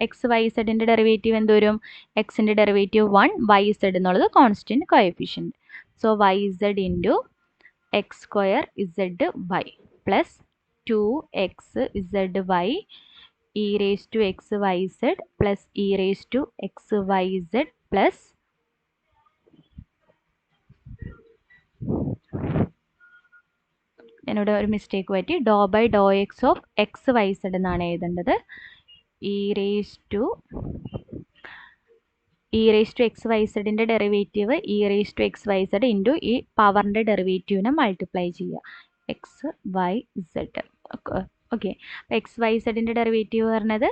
x y സെഡിൻ്റെ ഡെറിവേറ്റീവ് എന്തോരും എക്സിൻ്റെ ഡെറിവേറ്റീവ് 1 വൈ സെഡ് എന്നുള്ളത് constant coefficient. So y z into x² z y plus 2x z y e raise to x y z plus e raise to x y z plus ഞാനിവിടെ ഒരു മിസ്റ്റേക്ക് പറ്റി, doe by Dr x of x y z എന്നാണ് എഴുതേണ്ടത്. E raise to x y സെഡിൻ്റെ derivative e raise to x y z into ഈ പവറിൻ്റെ ഡെറിവേറ്റീവിനെ മൾട്ടിപ്ലൈ ചെയ്യുക എക്സ് വൈ സെഡ്. ഓക്കെ, അപ്പോൾ എക്സ് വൈ സെഡിൻ്റെ ഡെറിവേറ്റീവ് പറഞ്ഞത്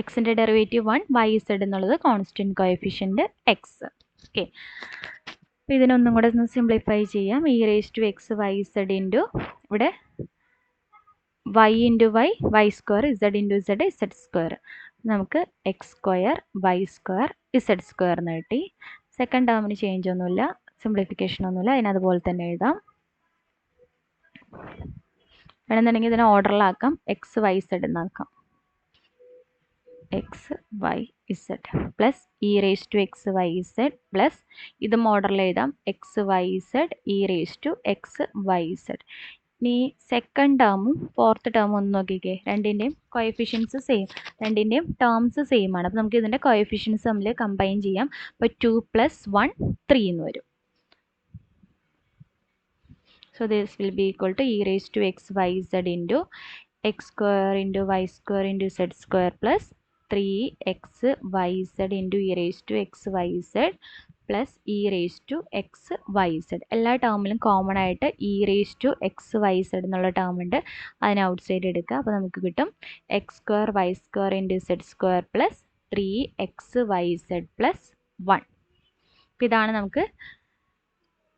എക്സിൻ്റെ ഡെറിവേറ്റീവ് 1 വൈ സെഡ് എന്നുള്ളത് കോൺസ്റ്റൻറ്റ് കോഎഫിഷ്യൻറ്റ് എക്സ്. ഓക്കെ, അപ്പോൾ ഇതിനൊന്നും കൂടെ ഒന്ന് സിംപ്ലിഫൈ ചെയ്യാം. E raise to x y z into ഇവിടെ y into y square z into z square നമുക്ക് x² y² z² എന്ന് കിട്ടി. സെക്കൻഡ് ടേമിന് ചേഞ്ച് ഒന്നുമില്ല, സിംപ്ലിഫിക്കേഷൻ ഒന്നുമില്ല, അതിനതുപോലെ തന്നെ എഴുതാം. വേണമെന്നുണ്ടെങ്കിൽ ഇതിനെ ഓർഡറിലാക്കാം, എക്സ് വൈ സെഡ് എന്നാക്കാം. X y z plus e raise to x y z plus ഇത് മോഡലിൽ എഴുതാം x y z e raise to x y z. ഇനി സെക്കൻഡ് ടേമും ഫോർത്ത് ടേമും ഒന്ന് നോക്കിക്കേ, രണ്ടിൻ്റെയും കോഎഫിഷ്യൻസ് സെയിം, രണ്ടിൻ്റെയും ടേംസ് സെയിം ആണ്. അപ്പോൾ നമുക്ക് ഇതിൻ്റെ കോഎഫിഷ്യൻസ് തമ്മിൽ കമ്പൈൻ ചെയ്യാം. അപ്പോൾ 2 + 1 3 എന്ന് വരും. So this will be equal to e raised to x y z into x² into y² into z² plus 3x y z into e raised to x y z plus e raised to x y z. എല്ലാ ടേമിലും കോമൺ ആയിട്ട് e raised to x y z എന്നുള്ള ടേം ഉണ്ട്, അതിനെ ഔട്ട് സൈഡ് എടുക്കുക. അപ്പോൾ നമുക്ക് കിട്ടും x² y² into z² plus 3x y z plus 1. അപ്പോൾ ഇതാണ് നമുക്ക്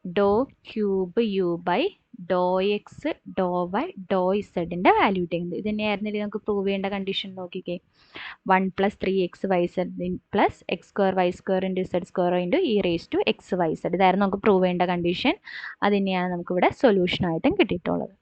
doe cube u by Dr x Dr y doe ഇസഡിൻ്റെ വാല്യൂ ഇട്ടിരിക്കുന്നത്. ഇത് തന്നെയായിരുന്നില്ല നമുക്ക് പ്രൂവ് ചെയ്യേണ്ട കണ്ടീഷൻ. നോക്കിക്കേ, 1 + 3x y z plus x² y² into z² into e raise to x y z. ഇതായിരുന്നു നമുക്ക് പ്രൂവ് ചെയ്യേണ്ട കണ്ടീഷൻ. അത് തന്നെയാണ് നമുക്കിവിടെ സൊല്യൂഷനായിട്ടും കിട്ടിയിട്ടുള്ളത്.